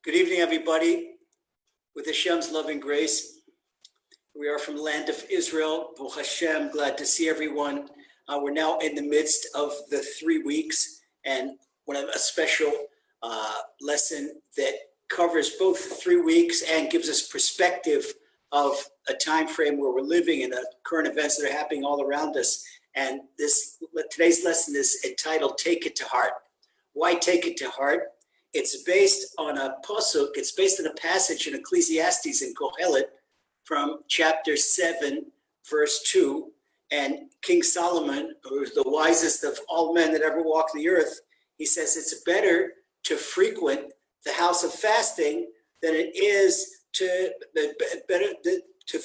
Good evening, everybody. With Hashem's loving grace, we are from the land of Israel. Baruch Hashem, glad to see everyone. We're now in the midst of the 3 weeks, and we have a special lesson that covers both the 3 weeks and gives us perspective of a time frame where we're living and the current events that are happening all around us. And today's lesson is entitled "Take It to Heart." Why take it to heart? It's based on a pasuk. It's based on a passage in Ecclesiastes in Kohelet from chapter 7, verse 2. And King Solomon, who is the wisest of all men that ever walked the earth, he says it's better to frequent the house of fasting than it is to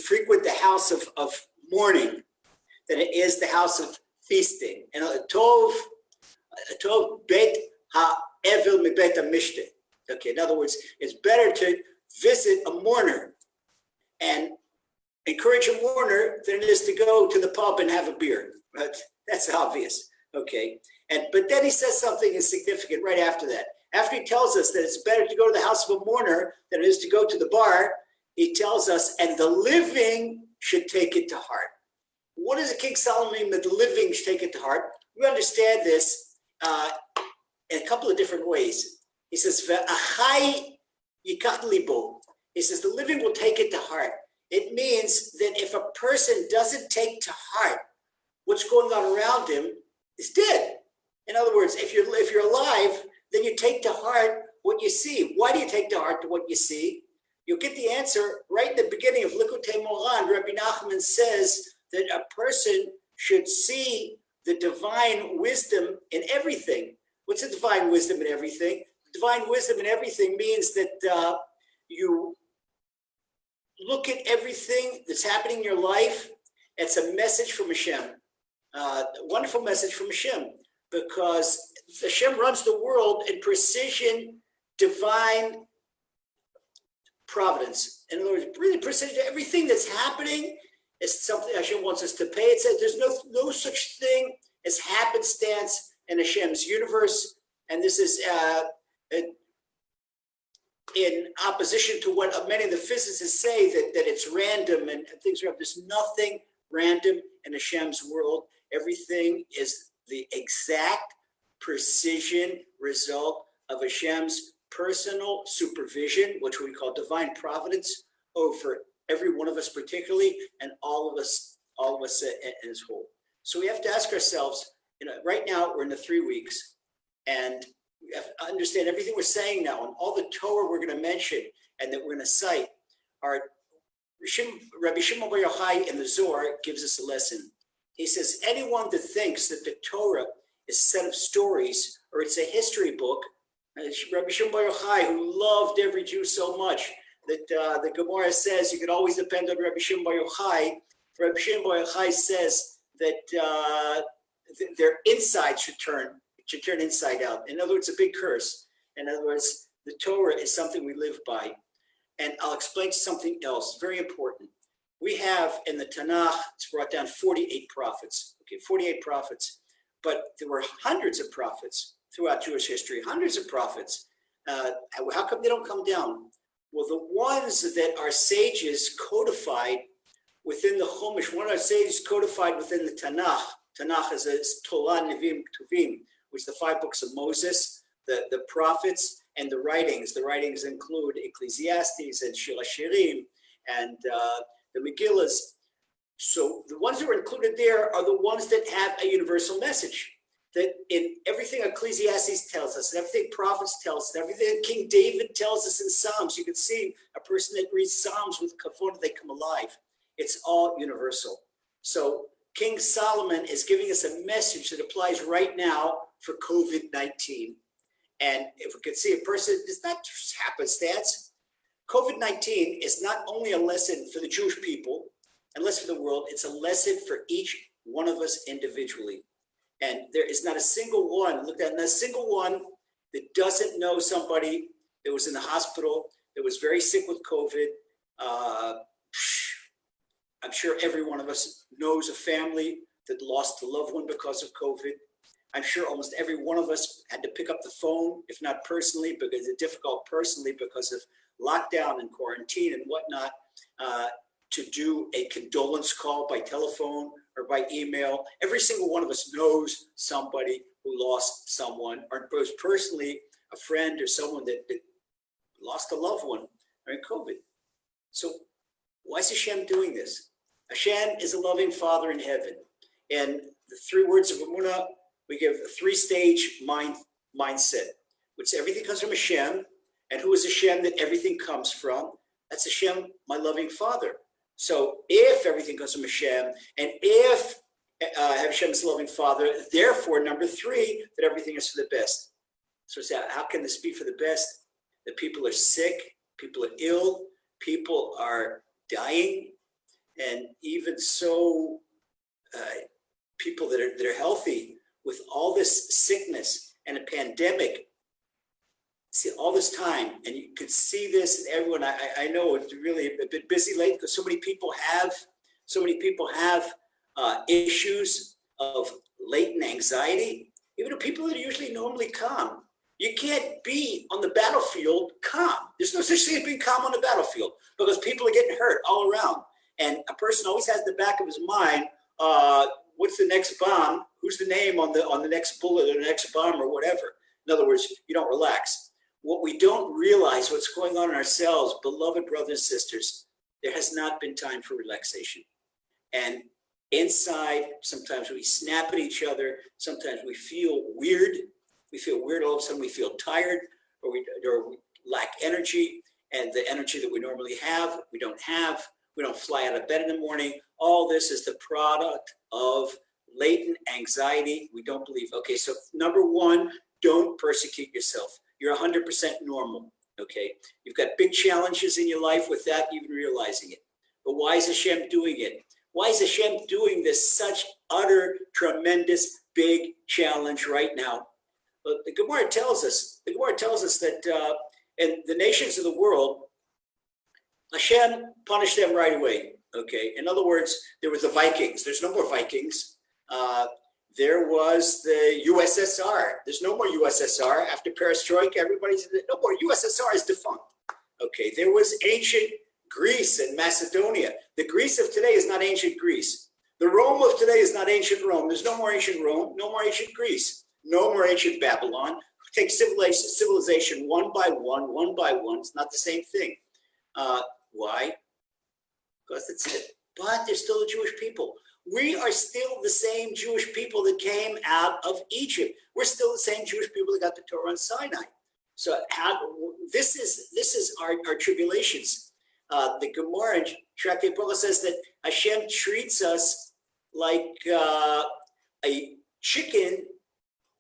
frequent the house of mourning than it is the house of feasting. And tov bet ha'evil mibet ha'mishte. Okay, in other words, it's better to visit a mourner and encourage a mourner than it is to go to the pub and have a beer. Right? That's obvious. Okay, but then he says something significant right after that. After he tells us that it's better to go to the house of a mourner than it is to go to the bar, he tells us, and the living should take it to heart. What does the King Solomon mean that the living should take it to heart? We understand this in a couple of different ways. He says, "V'achai yikach libo." He says, the living will take it to heart. It means that if a person doesn't take to heart what's going on around him, he's dead. In other words, if you're alive, then you take to heart what you see. Why do you take to heart what you see? You'll get the answer right in the beginning of Likutei Moran. Rabbi Nachman says that a person should see the divine wisdom in everything. What's the divine wisdom in everything? Divine wisdom in everything means that you look at everything that's happening in your life. It's a message from Hashem, a wonderful message from Hashem, because Hashem runs the world in precision, divine providence. In other words, really precision. Everything that's happening is something Hashem wants us to pay. It says there's no such thing as happenstance in Hashem's universe, and this is in opposition to what many of the physicists say, that it's random and things are. There's nothing random in Hashem's world. Everything is the exact precision result of Hashem's personal supervision, which we call divine providence, over every one of us particularly, and all of us as whole. So we have to ask ourselves, right now we're in the 3 weeks, and we have to understand everything we're saying now, and all the Torah we're going to mention and that we're going to cite are Rabbi Shimon Bar Yochai in the Zohar gives us a lesson. He says, anyone that thinks that the Torah is a set of stories or it's a history book, Rabbi Shimon Bar Yochai, who loved every Jew so much that the Gemara says you could always depend on Rabbi Shimon Bar Yochai. Rabbi Shimon Bar Yochai says that their inside should turn inside out. In other words, a big curse. In other words, the Torah is something we live by. And I'll explain something else, very important. We have in the Tanakh, it's brought down 48 prophets. Okay, 48 prophets. But there were hundreds of prophets throughout Jewish history, hundreds of prophets. How come they don't come down? Well, the ones that our sages codified within the Chumash, one of our sages codified within the Tanakh. Tanakh is Torah, Nevi'im, Ketuvim, which are the 5 books of Moses, the prophets, and the writings. The writings include Ecclesiastes and Shir HaShirim and the Megillas. So the ones that are included there are the ones that have a universal message. That in everything Ecclesiastes tells us, and everything prophets tells us, and everything King David tells us in Psalms, you can see a person that reads Psalms with kavod, they come alive. It's all universal. So King Solomon is giving us a message that applies right now for COVID-19. And if we could see a person, it's not just happenstance. COVID-19 is not only a lesson for the Jewish people and lesson for the world, it's a lesson for each one of us individually. And there is not a single one, look at not a single one that doesn't know somebody that was in the hospital, that was very sick with COVID. I'm sure every one of us knows a family that lost a loved one because of COVID. I'm sure almost every one of us had to pick up the phone, if not personally, because it's difficult personally because of lockdown and quarantine and whatnot, to do a condolence call by telephone or by email. Every single one of us knows somebody who lost someone, or knows personally a friend or someone that lost a loved one during COVID. So why is Hashem doing this? Hashem is a loving Father in heaven. And the three words of Emunah, we give a three-stage mindset, which everything comes from Hashem. And who is Hashem that everything comes from? That's Hashem, my loving Father. So if everything comes from Hashem, and if Hashem is a loving Father, therefore, number three, that everything is for the best. So how can this be for the best? That people are sick, people are ill, people are dying, and even so, people that are healthy with all this sickness and a pandemic, see all this time, and you could see this, and everyone, I know it's really a bit busy lately because so many people have issues of latent anxiety, even people that are usually normally calm. You can't be on the battlefield calm. There's no such thing as being calm on the battlefield because people are getting hurt all around. And a person always has in the back of his mind, what's the next bomb? Who's the name on the next bullet or the next bomb or whatever? In other words, you don't relax. What we don't realize, what's going on in ourselves, beloved brothers and sisters, there has not been time for relaxation. And inside, sometimes we snap at each other. Sometimes we feel weird. We feel weird. All of a sudden we feel tired, or we lack energy. And the energy that we normally have, we don't have. We don't fly out of bed in the morning. All this is the product of latent anxiety. We don't believe. Okay, so number one, don't persecute yourself. You're 100% normal, okay? You've got big challenges in your life without even realizing it. But why is Hashem doing it? Why is Hashem doing this such utter, tremendous, big challenge right now? Well, the Gemara tells us that in the nations of the world, Hashem punished them right away, okay? In other words, there was the Vikings. There's no more Vikings. There was the USSR. There's no more USSR. After perestroika, everybody's no more. USSR is defunct. Okay, there was ancient Greece and Macedonia. The Greece of today is not ancient Greece. The Rome of today is not ancient Rome. There's no more ancient Rome, no more ancient Greece, no more ancient Babylon. Take civilization one by one. It's not the same thing. Why? Because that's it. But there's still the Jewish people. We are still the same Jewish people that came out of Egypt. We're still the same Jewish people that got the Torah on Sinai. So this is our tribulations. The Gemara in Tractate Torah says that Hashem treats us like a chicken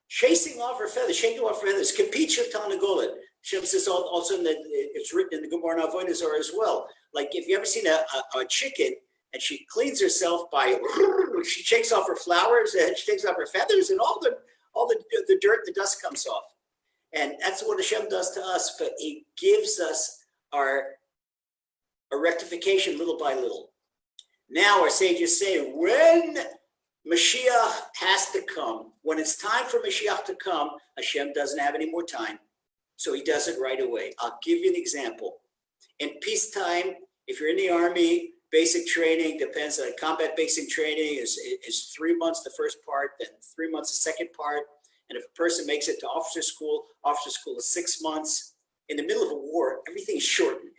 chasing off her feathers, shaking off her feathers. Kapicha Tanagolet. Hashem says also it's written in the Gemara in Avodah Zarah as well. Like if you ever seen a chicken, and she cleans herself by, she shakes off her flowers and she takes off her feathers and all the dirt, the dust comes off. And that's what Hashem does to us, but he gives us a rectification little by little. Now our sages say, when Mashiach has to come, when it's time for Mashiach to come, Hashem doesn't have any more time. So he does it right away. I'll give you an example. In peacetime, if you're in the army, basic training depends on combat basic training is 3 months the first part, then 3 months the second part. And if a person makes it to officer school is 6 months. In the middle of a war, everything is shortened.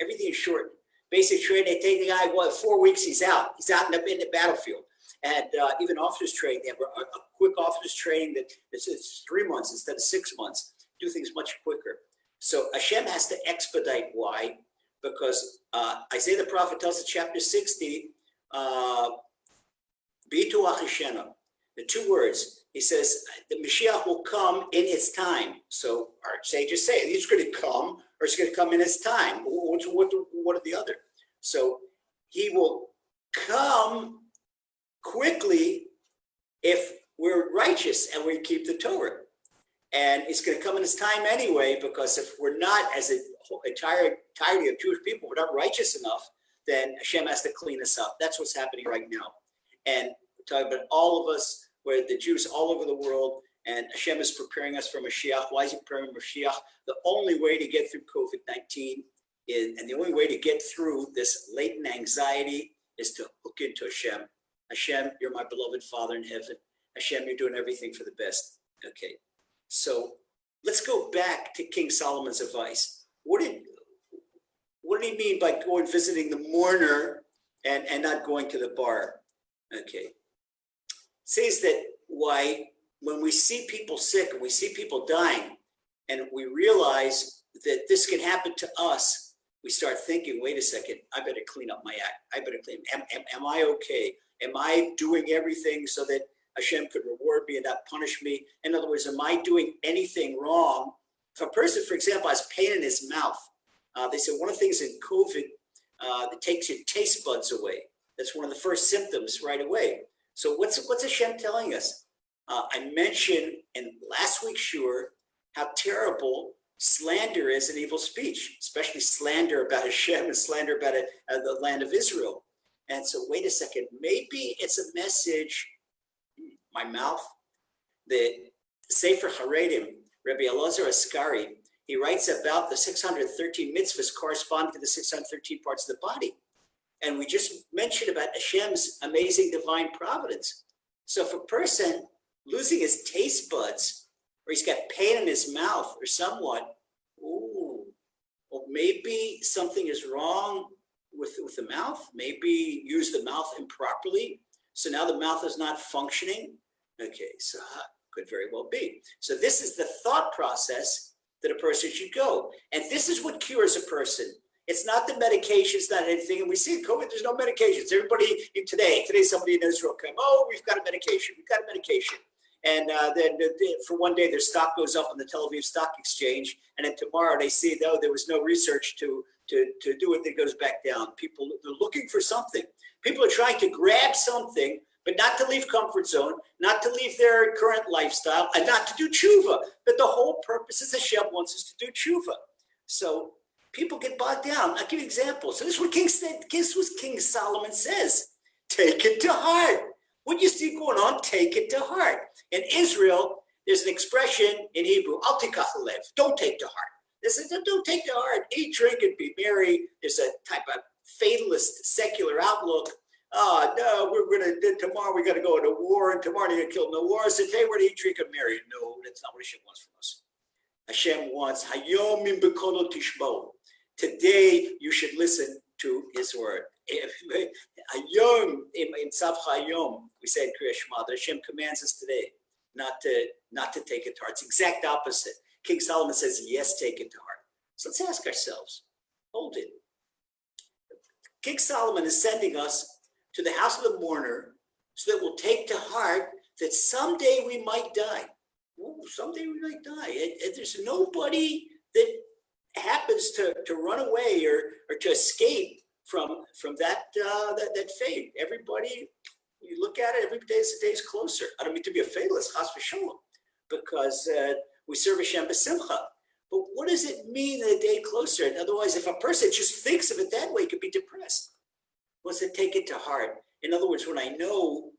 Basic training, they take the guy, 4 weeks, he's out. He's out in the battlefield. And even officers training, they have a quick officers training that it's 3 months instead of 6 months. Do things much quicker. So Hashem has to expedite. Why? Because Isaiah the prophet tells us, chapter 60, Bitu Achishena, the 2 words. He says the Mashiach will come in its time. So our sages say he's going to come, or he's going to come in his time. What are the other? So he will come quickly if we're righteous and we keep the Torah. And it's going to come in his time anyway, because if we're not, as an entirety of Jewish people, we're not righteous enough, then Hashem has to clean us up. That's what's happening right now. And we're talking about all of us, where the Jews all over the world, And Hashem is preparing us for Mashiach. Why is he preparing Mashiach? The only way to get through COVID-19 and the only way to get through this latent anxiety is to hook into Hashem. Hashem, you're my beloved Father in heaven. Hashem, you're doing everything for the best. Okay, so let's go back to King Solomon's advice. What did he mean by going visiting the mourner and not going to the bar? Okay, it says that why when we see people sick and we see people dying and we realize that this can happen to us, we start thinking, wait a second, I better clean up my act. I better clean. Am I okay? Am I doing everything so that Hashem could reward me and not punish me? In other words, am I doing anything wrong? If a person, for example, has pain in his mouth, they said one of the things in COVID that takes your taste buds away. That's one of the first symptoms right away. So what's Hashem telling us? I mentioned in last week's shur how terrible slander is in evil speech, especially slander about Hashem and slander about the land of Israel. And so wait a second, maybe it's a message, my mouth, the Sefer Haredim, Rabbi Lazer Brody, he writes about the 613 mitzvahs corresponding to the 613 parts of the body. And we just mentioned about Hashem's amazing divine providence. So if a person losing his taste buds, or he's got pain in his mouth or somewhat, well, maybe something is wrong with the mouth. Maybe use the mouth improperly. So now the mouth is not functioning. Okay, so could very well be. So this is the thought process that a person should go. And this is what cures a person. It's not the medication, it's not anything. And we see in COVID, there's no medications. Everybody today somebody in Israel came, we've got a medication. And then for one day, their stock goes up on the Tel Aviv Stock Exchange. And then tomorrow they see, there was no research to do it, it goes back down. People are looking for something. People are trying to grab something, but not to leave comfort zone, not to leave their current lifestyle, and not to do tshuva. But the whole purpose is Hashem wants us to do tshuva. So people get bogged down. I'll give you an example. So this is what King Solomon says. Take it to heart. What you see going on, take it to heart. In Israel, there's an expression in Hebrew, al tikach lev, don't take to heart. They said, don't take to heart, eat, drink, and be merry. There's a type of fatalist, secular outlook. No, tomorrow we're going to go into war, and tomorrow you're going to kill in the war. So today we're going to eat, drink, and marry. No, that's not what Hashem wants from us. Hashem wants, hayom min b'kolo tishmo. Today you should listen to his word. Hayom, in Tzavcha Hayom, we say in Kriya Shema, that Hashem commands us today not to take it to heart. It's the exact opposite. King Solomon says, yes, take it to heart. So let's ask ourselves, hold it. King Solomon is sending us to the house of the mourner so that we'll take to heart that someday we might die. Someday we might die. And there's nobody that happens to run away or to escape from that fate. Everybody, you look at it, every day is a day's closer. I don't mean to be a fatalist, chas v'sholom, because we serve Hashem b'simcha. But what does it mean that a day closer? And otherwise, if a person just thinks of it that way, it could be depressed. What's it take it to heart? In other words, when I know,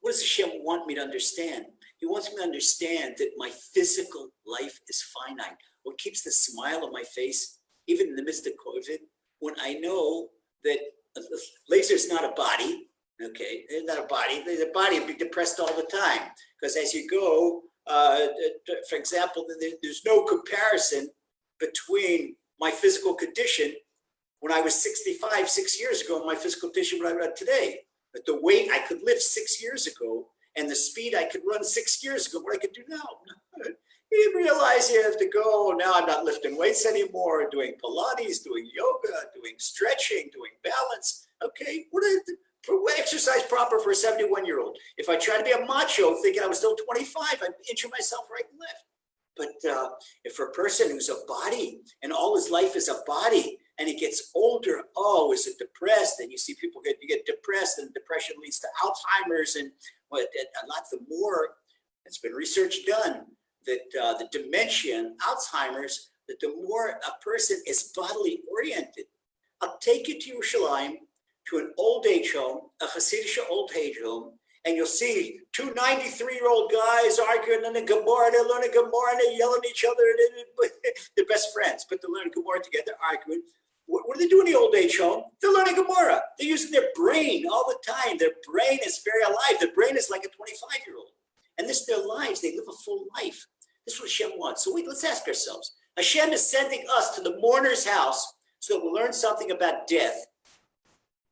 what does Hashem want me to understand? He wants me to understand that my physical life is finite. What keeps the smile on my face, even in the midst of COVID, when I know that laser's not a body, okay, it's not a body. The body will be depressed all the time because as you go, for example, there's no comparison between my physical condition when I was 65 6 years ago and my physical condition when I'm today. But the weight I could lift 6 years ago and the speed I could run 6 years ago, what I could do now. You realize you have to go, now I'm not lifting weights anymore, doing Pilates, doing yoga, doing stretching, doing balance. Okay, what exercise proper for a 71-year-old? If I try to be a macho thinking I was still 25, I'd injure myself right and left. But if for a person who's a body and all his life is a body and he gets older, is it depressed? And you see people get depressed and depression leads to Alzheimer's and a lot the more, it's been research done that the dementia and Alzheimer's, that the more a person is bodily oriented. I'll take you to Yerushalayim, to an old age home, a Hasidic old age home, and you'll see two 93-year-old guys arguing in the Gemara. They're learning Gemara and they're yelling at each other. They're best friends, but they're learning Gemara together, arguing. What do they do in the old age home? They're learning Gemara. They're using their brain all the time. Their brain is very alive. Their brain is like a 25-year-old. And this is their lives. They live a full life. This is what Hashem wants. So let's ask ourselves. Hashem is sending us to the mourner's house so that we'll learn something about death.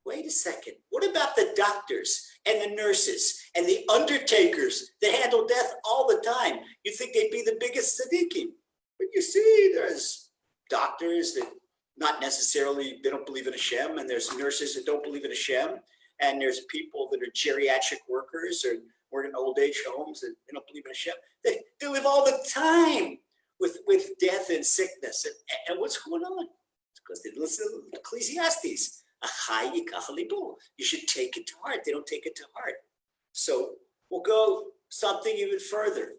Wait a second. What about the doctors and the nurses and the undertakers that handle death all the time? You think they'd be the biggest tzaddikim. But you see, there's doctors that not necessarily, they don't believe in Hashem, and there's nurses that don't believe in Hashem, and there's people that are geriatric workers or work in old age homes that they don't believe in Hashem. They live all the time with death and sickness. And what's going on? It's because they listen to Ecclesiastes. You should take it to heart. They don't take it to heart. So we'll go something even further.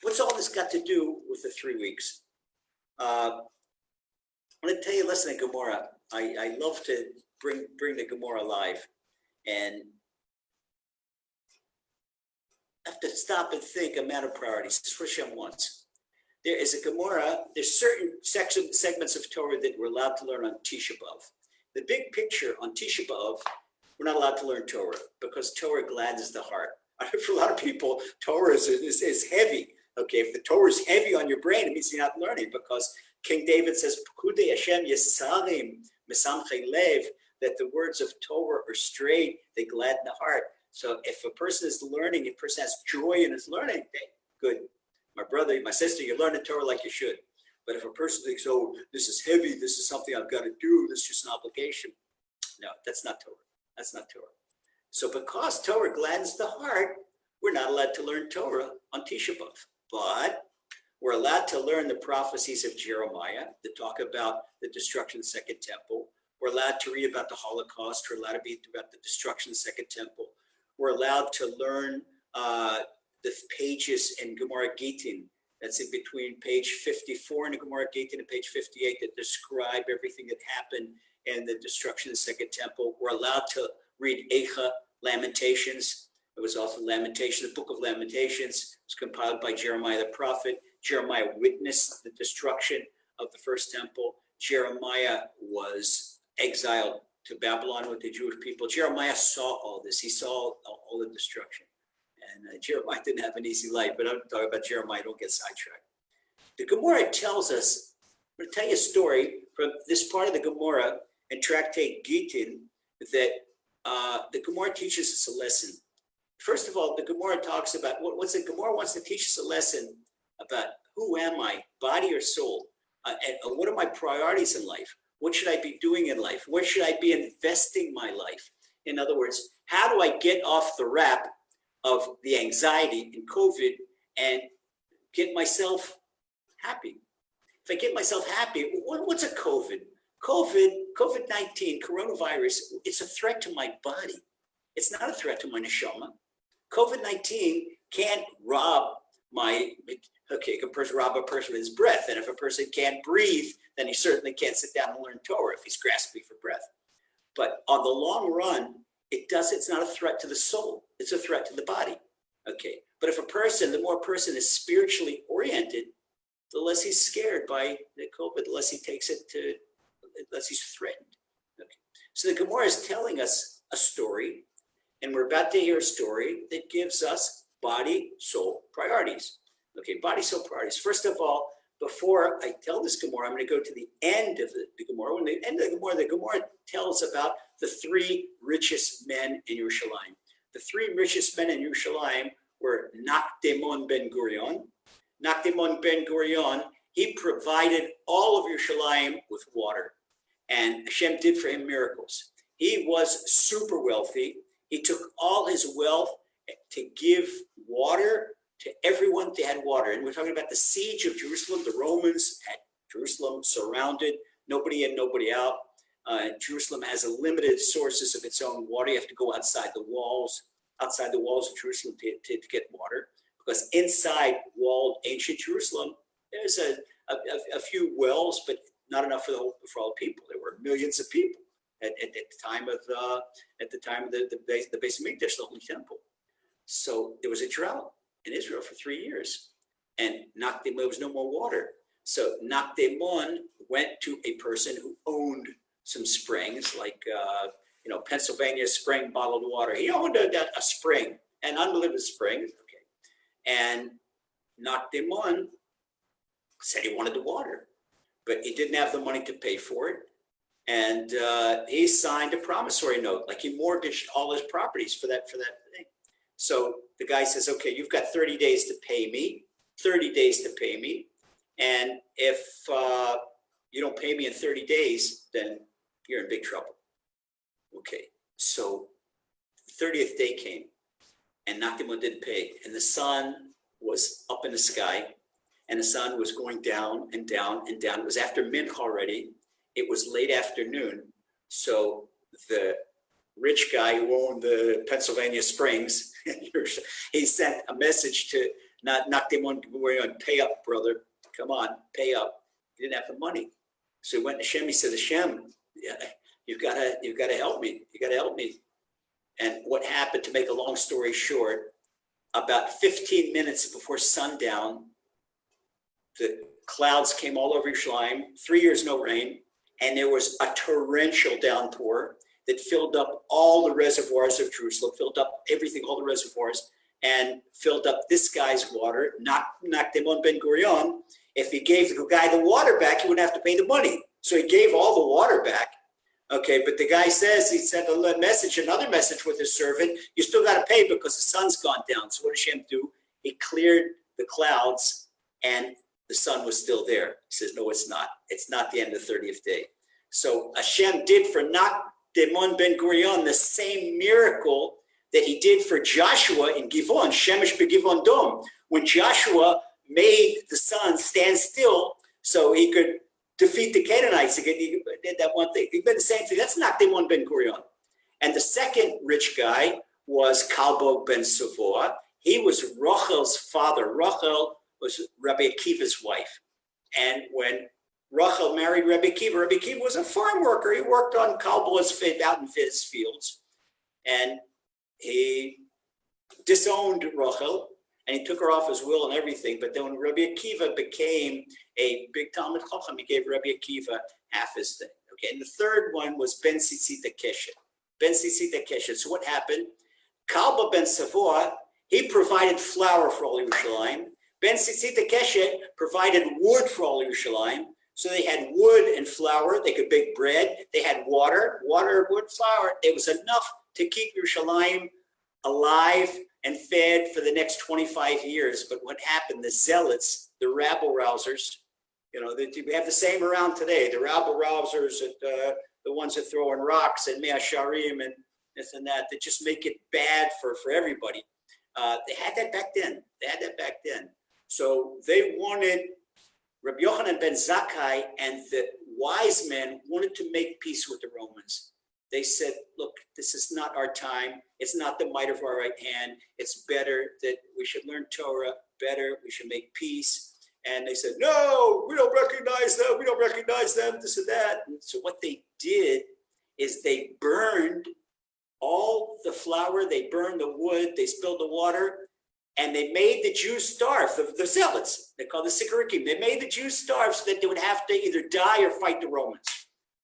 What's all this got to do with the 3 weeks? I'm going to tell you a lesson in Gemara. I love to bring the Gemara alive, and have to stop and think a matter of priorities. This is what Hashem wants. There is a Gemara. There's certain segments of Torah that we're allowed to learn on Tisha B'Av. The big picture on Tisha B'Av, we're not allowed to learn Torah because Torah gladdens the heart. For a lot of people, Torah is heavy. Okay, if the Torah is heavy on your brain, it means you're not learning, because King David says, "Pekudei Hashem Yesarim Mesamchei Lev," that the words of Torah are straight, they gladden the heart. So if a person is learning, if a person has joy in his learning, hey, good. My brother, my sister, you're learning Torah like you should. But if a person thinks, oh, this is heavy, this is something I've got to do, this is just an obligation. No, that's not Torah. That's not Torah. So because Torah gladdens the heart, we're not allowed to learn Torah on Tisha B'Av. But we're allowed to learn the prophecies of Jeremiah that talk about the destruction of the Second Temple. We're allowed to read about the Holocaust. We're allowed to read about the destruction of the Second Temple. We're allowed to learn the pages in Gemara Gittin. That's in between page 54 in the Gemara Gittin and page 58 that describe everything that happened in the destruction of the Second Temple. We're allowed to read Eicha, Lamentations. It was also Lamentations, the book of Lamentations. It was compiled by Jeremiah the prophet. Jeremiah witnessed the destruction of the first temple. Jeremiah was exiled to Babylon with the Jewish people. Jeremiah saw all this. He saw all the destruction. And Jeremiah didn't have an easy life, but I'm talking about Jeremiah, don't get sidetracked. The Gemara tells us, I'm going to tell you a story from this part of the Gemara in Tractate Gittin that the Gemara teaches us a lesson. First of all, the Gemara talks about, what's the Gemara wants to teach us a lesson about who am I, body or soul, and what are my priorities in life? What should I be doing in life? Where should I be investing my life? In other words, how do I get off the rap of the anxiety in COVID and get myself happy? If I get myself happy, what's a COVID? COVID-19, coronavirus, it's a threat to my body. It's not a threat to my neshama. COVID-19 can't rob it can rob a person of his breath. And if a person can't breathe, then he certainly can't sit down and learn Torah if he's grasping for breath. But on the long run, it's not a threat to the soul. It's a threat to the body. Okay. But if the more a person is spiritually oriented, the less he's scared by the COVID, the less he takes it less he's threatened. Okay. So the Gemara is telling us a story, and we're about to hear a story that gives us body, soul priorities. Okay, body, soul priorities. First of all, before I tell this Gemara, I'm going to go to the end of the Gemara. When the end of the Gemara tells about the three richest men in Yerushalayim. The three richest men in Yerushalayim were Nakdemon ben Gurion. Nakdemon ben Gurion, he provided all of Yerushalayim with water. And Hashem did for him miracles. He was super wealthy. He took all his wealth to give water to everyone that had water. And we're talking about the siege of Jerusalem. The Romans had Jerusalem surrounded, nobody in, nobody out. Jerusalem has a limited sources of its own water. You have to go outside the walls of Jerusalem to get water, because inside walled ancient Jerusalem, there's a few wells, but not enough for all the people. There were millions of people at the time of the Beis Hamikdash, the Holy Temple. So there was a drought in Israel for 3 years, and there was no more water. So Nakdemon went to a person who owned some springs, like Pennsylvania Spring bottled water. He owned a spring, an unlimited spring. Okay, and Nakdemon said he wanted the water, but he didn't have the money to pay for it. And he signed a promissory note, like he mortgaged all his properties for that thing. So the guy says, okay, you've got 30 days to pay me, 30 days to pay me. And if you don't pay me in 30 days, then you're in big trouble. Okay, so the 30th day came and Nakdemon didn't pay. And the sun was up in the sky and the sun was going down and down and down. It was after Mincha already. It was late afternoon. So the rich guy who owned the Pennsylvania Springs, he sent a message to Nakdemon, pay up, brother. Come on, pay up. He didn't have the money. So he went to Hashem. He said, Hashem, you've got to help me. You got to help me. And what happened, to make a long story short, about 15 minutes before sundown, the clouds came all over Yerushalayim, 3 years no rain, and there was a torrential downpour that filled up all the reservoirs of Jerusalem, filled up everything, all the reservoirs, and filled up this guy's water, Nakdemon Ben Gurion. If he gave the guy the water back, he wouldn't have to pay the money. So he gave all the water back. Okay, but the guy says, he sent another message with his servant, you still got to pay because the sun's gone down. So what does Hashem do? He cleared the clouds and the sun was still there. He says, no, it's not. It's not the end of the 30th day. So Hashem did for Nakdemon Ben Gurion the same miracle that he did for Joshua in Givon, Shemesh beGivon Dom, when Joshua made the sun stand still so he could defeat the Canaanites. He did that one thing. He did the same thing. That's Nakdemon Ben Gurion. And the second rich guy was Kalbo Ben Savoa. He was Rachel's father. Rachel was Rabbi Akiva's wife. And when Rachel married Rabbi Akiva was a farm worker. He worked on Kalbo's out in his fields. And he disowned Rachel, and he took her off his will and everything. But then when Rabbi Akiva became a big Talmud Chacham, he gave Rabbi Akiva half his thing. Okay, and the third one was Ben Tzitzit Keshet. Ben Tzitzit Keshet. So what happened? Kalba Ben Savoa, he provided flour for all Yerushalayim. Ben Tzitzit Keshet provided wood for all Yerushalayim. So they had wood and flour. They could bake bread. They had water, wood, flour. It was enough to keep Yerushalayim alive and fed for the next 25 years. But what happened? The zealots, the rabble-rousers, we have the same around today. The rabble-rousers, the ones that throw in rocks and mea sharim and this and that just make it bad for everybody. They had that back then. So they wanted, Rabbi Yochanan ben Zakkai and the wise men wanted to make peace with the Romans. They said, look, this is not our time. It's not the might of our right hand. It's better that we should learn Torah better. We should make peace. And they said, no, we don't recognize them. We don't recognize them, this and that. And so what they did is they burned all the flour. They burned the wood. They spilled the water. And they made the Jews starve, the zealots. They call the Sikarikim. They made the Jews starve so that they would have to either die or fight the Romans.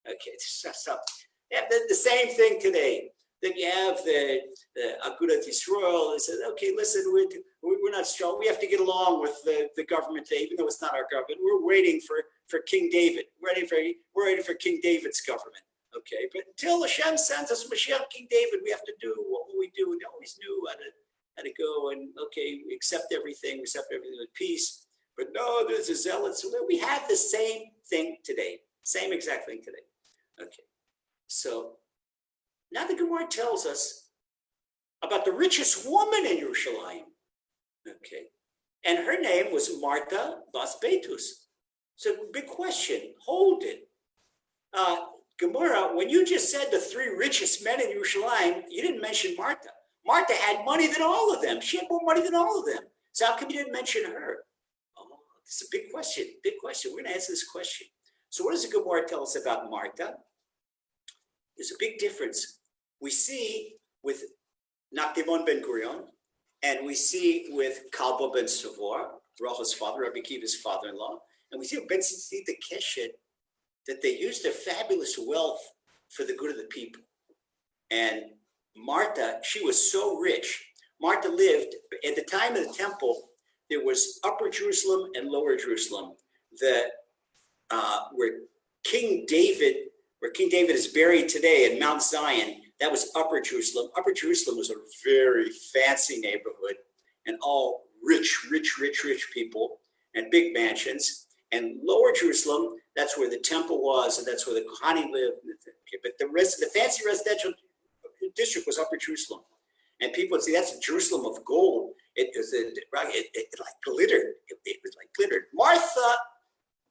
Okay, so they have the same thing today. Then you have the Agudat Yisrael. They said, okay, listen, we're not strong. We have to get along with the government today, even though it's not our government. We're waiting for King David. We're waiting for King David's government. Okay, but until Hashem sends us Mashiach, King David, we have to do what we do. We always knew how to go and, okay, we accept everything with peace. But no, there's a zealot. So we have the same thing today. Same exact thing today. Okay. So now the Gemara tells us about the richest woman in Yerushalayim. Okay. And her name was Martha Bas Betus. So big question. Hold it. Gemara, when you just said the three richest men in Yerushalayim, you didn't mention Martha. Martha had money than all of them. She had more money than all of them. So how come you didn't mention her? Oh, it's a big question. Big question. We're going to answer this question. So what does the Gemara tell us about Martha? There's a big difference. We see with Nakdemon Ben Gurion And we see with Kalba ben Savor, Rachel's father, Rabbi Akiva's father-in-law, and we see with Ben Tzitzit the Keshet, that they used their fabulous wealth for the good of the people. And Martha, she was so rich. Martha lived, at the time of the temple, there was Upper Jerusalem and Lower Jerusalem, where King David is buried today in Mount Zion. That was Upper Jerusalem. Upper Jerusalem was a very fancy neighborhood and all rich people and big mansions. And Lower Jerusalem, that's where the temple was, and that's where the Kohanim lived. But the rest of the fancy residential district was Upper Jerusalem. And people would say, that's a Jerusalem of gold. It like glittered. It was like glittered. Martha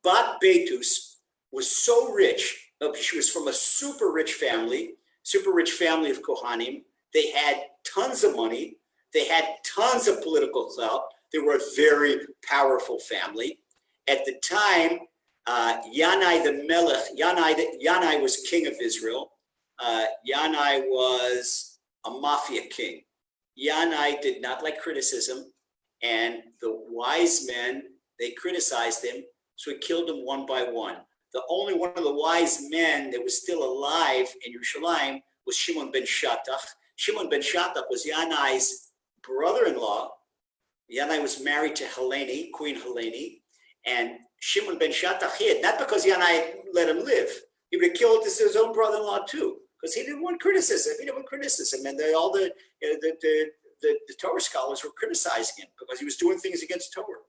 Bat Betus was so rich. She was from a super rich family of Kohanim. They had tons of money. They had tons of political clout. They were a very powerful family. At the time, Yanai the Melech, Yanai was king of Israel. Yanai was a mafia king. Yanai did not like criticism, and the wise men, they criticized him, so he killed them one by one. The only one of the wise men that was still alive in Yerushalayim was Shimon ben Shattach. Shimon ben Shattach was Yanai's brother-in-law. Yanai was married to Helene, Queen Helene, and Shimon ben Shattach hid, not because Yanai let him live. He would have killed his own brother-in-law too, because he didn't want criticism. He didn't want criticism, and all the Torah scholars were criticizing him because he was doing things against Torah.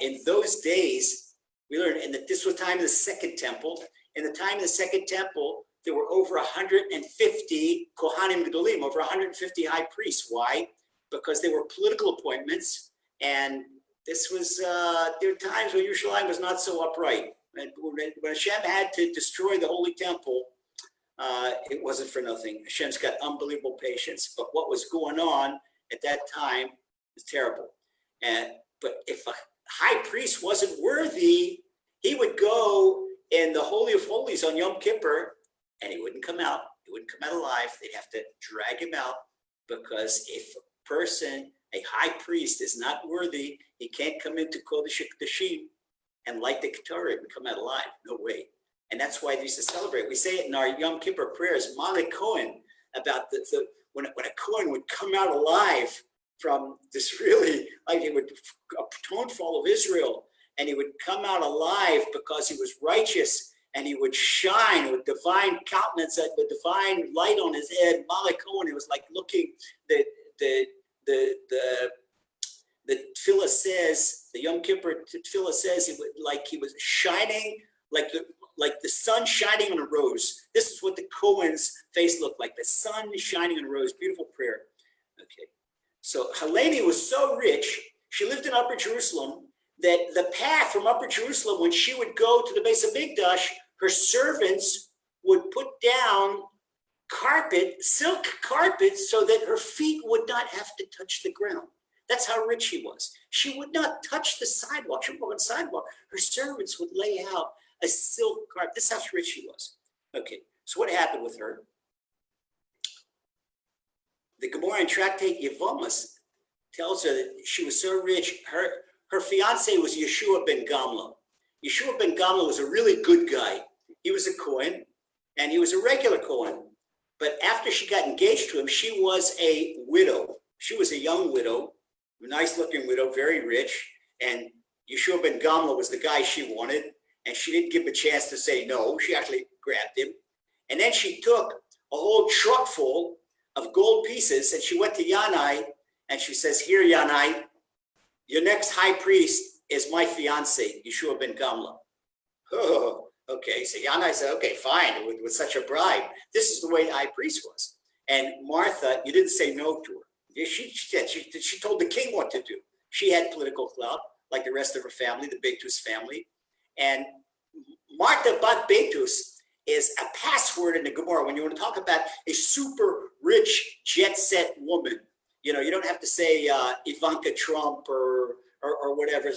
In those days, we learned, and that this was time of the Second Temple. In the time of the Second Temple, there were over 150 Kohanim Gedolim, over 150 high priests. Why? Because they were political appointments, and this was there were times when Yerushalayim was not so upright. And when Hashem had to destroy the Holy Temple, it wasn't for nothing. Hashem's got unbelievable patience, but what was going on at that time was terrible. But if a high priest wasn't worthy, he would go in the Holy of Holies on Yom Kippur, and he wouldn't come out. He wouldn't come out alive. They'd have to drag him out, because if a person, a high priest, is not worthy, he can't come into Kodesh HaKodashim and light the Torah and come out alive. No way. And that's why they used to celebrate. We say it in our Yom Kippur prayers, Malek Cohen, about when a Cohen would come out alive from this really, like he would atone for all of Israel, and he would come out alive because he was righteous, and he would shine with divine countenance, with divine light on his head. Malek Cohen, it was like looking, the tefillah says, the Yom Kippur tefillah says, he was shining like the sun shining on a rose. This is what the Cohen's face looked like, the sun shining on a rose. Beautiful prayer. Okay. So Helene was so rich, she lived in Upper Jerusalem, that the path from Upper Jerusalem, when she would go to the base of Mikdash, her servants would put down silk carpet, so that her feet would not have to touch the ground. That's how rich she was. She would not touch the sidewalk. She would walk on the sidewalk. Her servants would lay out a silk carpet. This is how rich she was. Okay, so what happened with her? The Gemara in Tractate Yevomas tells her that she was so rich. Her fiance was Yeshua ben Gamla. Yeshua ben Gamla was a really good guy. He was a Kohen, and he was a regular Kohen. But after she got engaged to him, she was a widow. She was a young widow, a nice-looking widow, very rich. And Yeshua ben Gamla was the guy she wanted, and she didn't give him a chance to say no. She actually grabbed him. And then she took a whole truck full of gold pieces, and she went to Yanai, and she says, "Here, Yanai, your next high priest is my fiance, Yeshua ben Gamla." Oh, okay. So Yanai said, "Okay, fine." With such a bribe, this is the way the high priest was. And Martha, you didn't say no to her. She told the king what to do. She had political clout, like the rest of her family, the Betus family. And Martha Bat Betus is a password in the Gemara when you want to talk about a super rich jet set woman. You know, you don't have to say Ivanka Trump or whatever.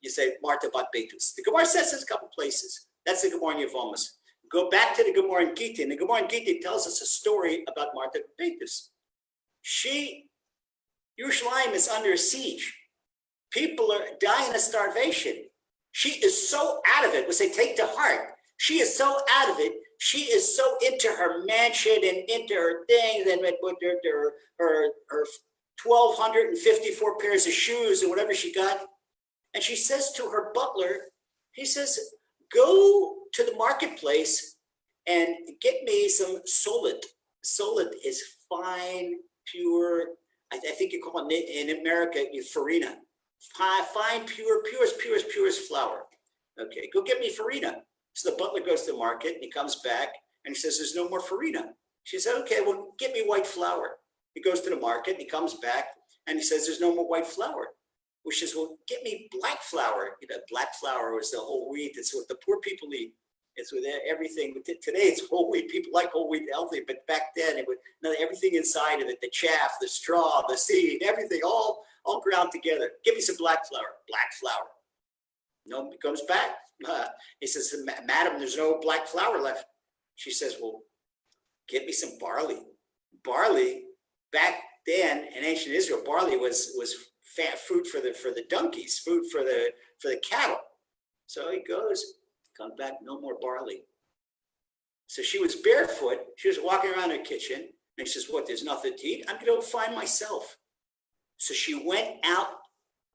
You say Martha Bat Betus. The Gemara says this a couple places. That's the Gemara in Yevomas. Go back to the Gemara in Gittin. The Gemara in Gittin tells us a story about Martha Bat Betus. She Yerushalayim is under siege. People are dying of starvation. She is so out of it, which they take to heart. She is so out of it. She is so into her mansion and into her things and with her 1,254 pairs of shoes and whatever she got. And she says to her butler, he says, go to the marketplace and get me some solet. Solet is fine, pure, I think you call it in America, farina. Fine, purest flour. Okay, go get me farina. So the butler goes to the market and he comes back and he says, there's no more farina. She said, okay, well, get me white flour. He goes to the market and he comes back and he says, there's no more white flour. Which is, well, get me black flour. You know, black flour was the whole wheat. It's what the poor people eat. It's with everything. Today it's whole wheat. People like whole wheat healthy, but back then it would everything inside of it, the chaff, the straw, the seed, everything, all ground together. Give me some black flour. Black flour. No, he comes back. He says, madam, there's no black flour left. She says, well, get me some barley. Barley, back then in ancient Israel, barley was food for the donkeys, food for the cattle. So he goes, comes back, no more barley. So she was barefoot. She was walking around her kitchen, and she says, what, there's nothing to eat? I'm going to find myself. So she went out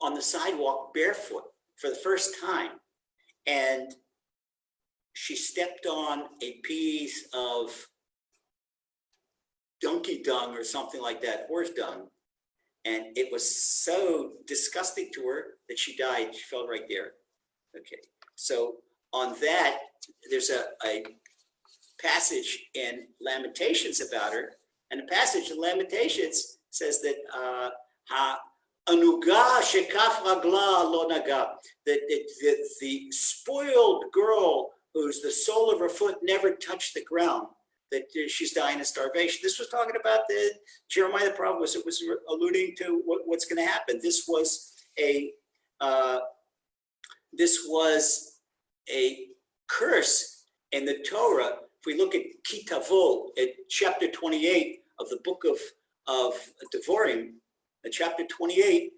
on the sidewalk barefoot for the first time, and she stepped on a piece of donkey dung or something like that, horse dung, and it was so disgusting to her that she died. She fell right there. Okay, so on that, there's a passage in Lamentations about her, and the passage in Lamentations says that Anuga shekaf ragla lo naga, that the spoiled girl whose the sole of her foot never touched the ground, that she's dying of starvation. This was talking about the Jeremiah the prophet. It was alluding to what's going to happen. This was a curse in the Torah. If we look at Kitavo, at chapter 28 of the book of Devarim, chapter 28,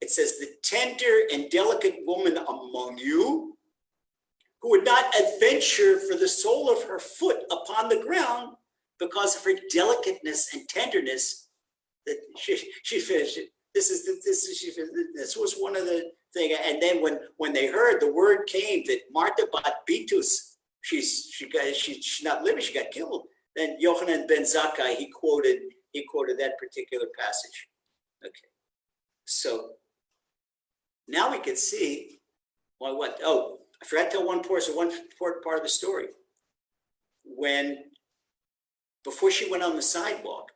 it says, the tender and delicate woman among you, who would not adventure for the sole of her foot upon the ground because of her delicateness and tenderness, that she finished. This was one of the things. And then when they heard the word came that Martha bat Bitus, she's not living, she got killed. Then Yochanan ben Zakkai, he quoted that particular passage. Okay, so now we can see what. Oh, I forgot to tell one important part of the story. Before she went on the sidewalk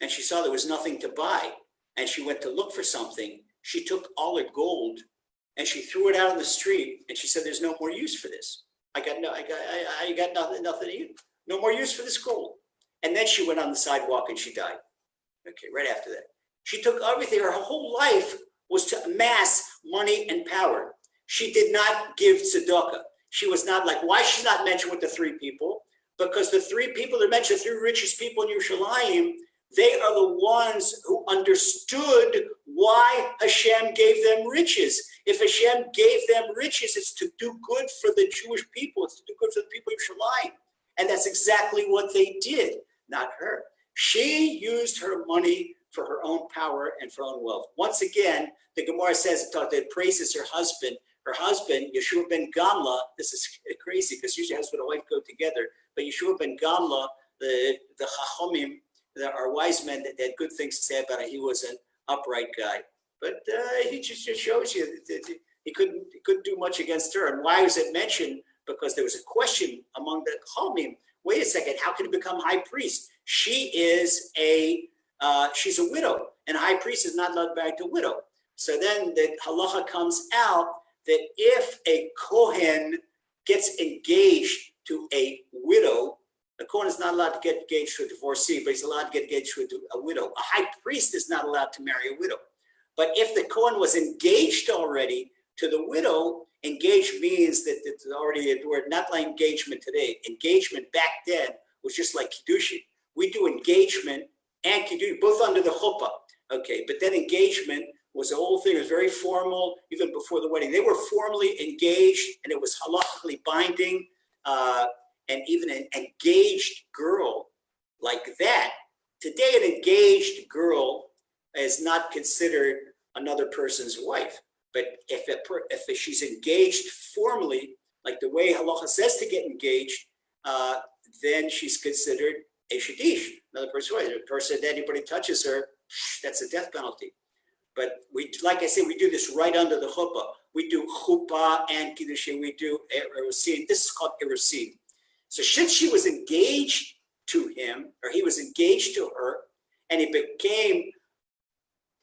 and she saw there was nothing to buy and she went to look for something, she took all her gold and she threw it out on the street and she said, there's no more use for this. I got nothing to eat. No more use for this gold. And then she went on the sidewalk and she died. Okay, right after that. She took everything. Her whole life was to amass money and power. She did not give tzedakah. She was not like, why she's not mentioned with the three people? Because the three people that mentioned, the three richest people in Yerushalayim, they are the ones who understood why Hashem gave them riches. If Hashem gave them riches, it's to do good for the Jewish people. It's to do good for the people of Yerushalayim. And that's exactly what they did, not her. She used her money for her own power and for her own wealth. Once again, the Gemara says it praises her husband. Her husband, Yeshua ben Gamla, this is crazy because usually husband and wife go together, but Yeshua ben Gamla, the Chachomim, our wise men, that had good things to say about him. He was an upright guy. But he just shows you that he couldn't do much against her. And why was it mentioned? Because there was a question among the Chachomim. Wait a second, how can he become high priest? She's a widow, and a high priest is not allowed to marry a widow. So then the halacha comes out that if a Kohen gets engaged to a widow, a Kohen is not allowed to get engaged to a divorcee, but he's allowed to get engaged to a widow. A high priest is not allowed to marry a widow. But if the Kohen was engaged already to the widow, engaged means that it's already a word, not like engagement today. Engagement back then was just like Kiddushin. We do engagement and Kiddushin, both under the chuppah. Okay, but then engagement was a whole thing. It was very formal, even before the wedding. They were formally engaged, and it was halakhically binding. And even an engaged girl like that, today an engaged girl is not considered another person's wife. But if she's engaged formally, like the way halacha says to get engaged, then she's considered a shadish, another person's wife. The person that anybody touches her, that's a death penalty. But we, like I said, we do this right under the chuppah. We do chuppah and kiddushin. We do erusin. This is called erusin. So since she was engaged to him, or he was engaged to her, and he became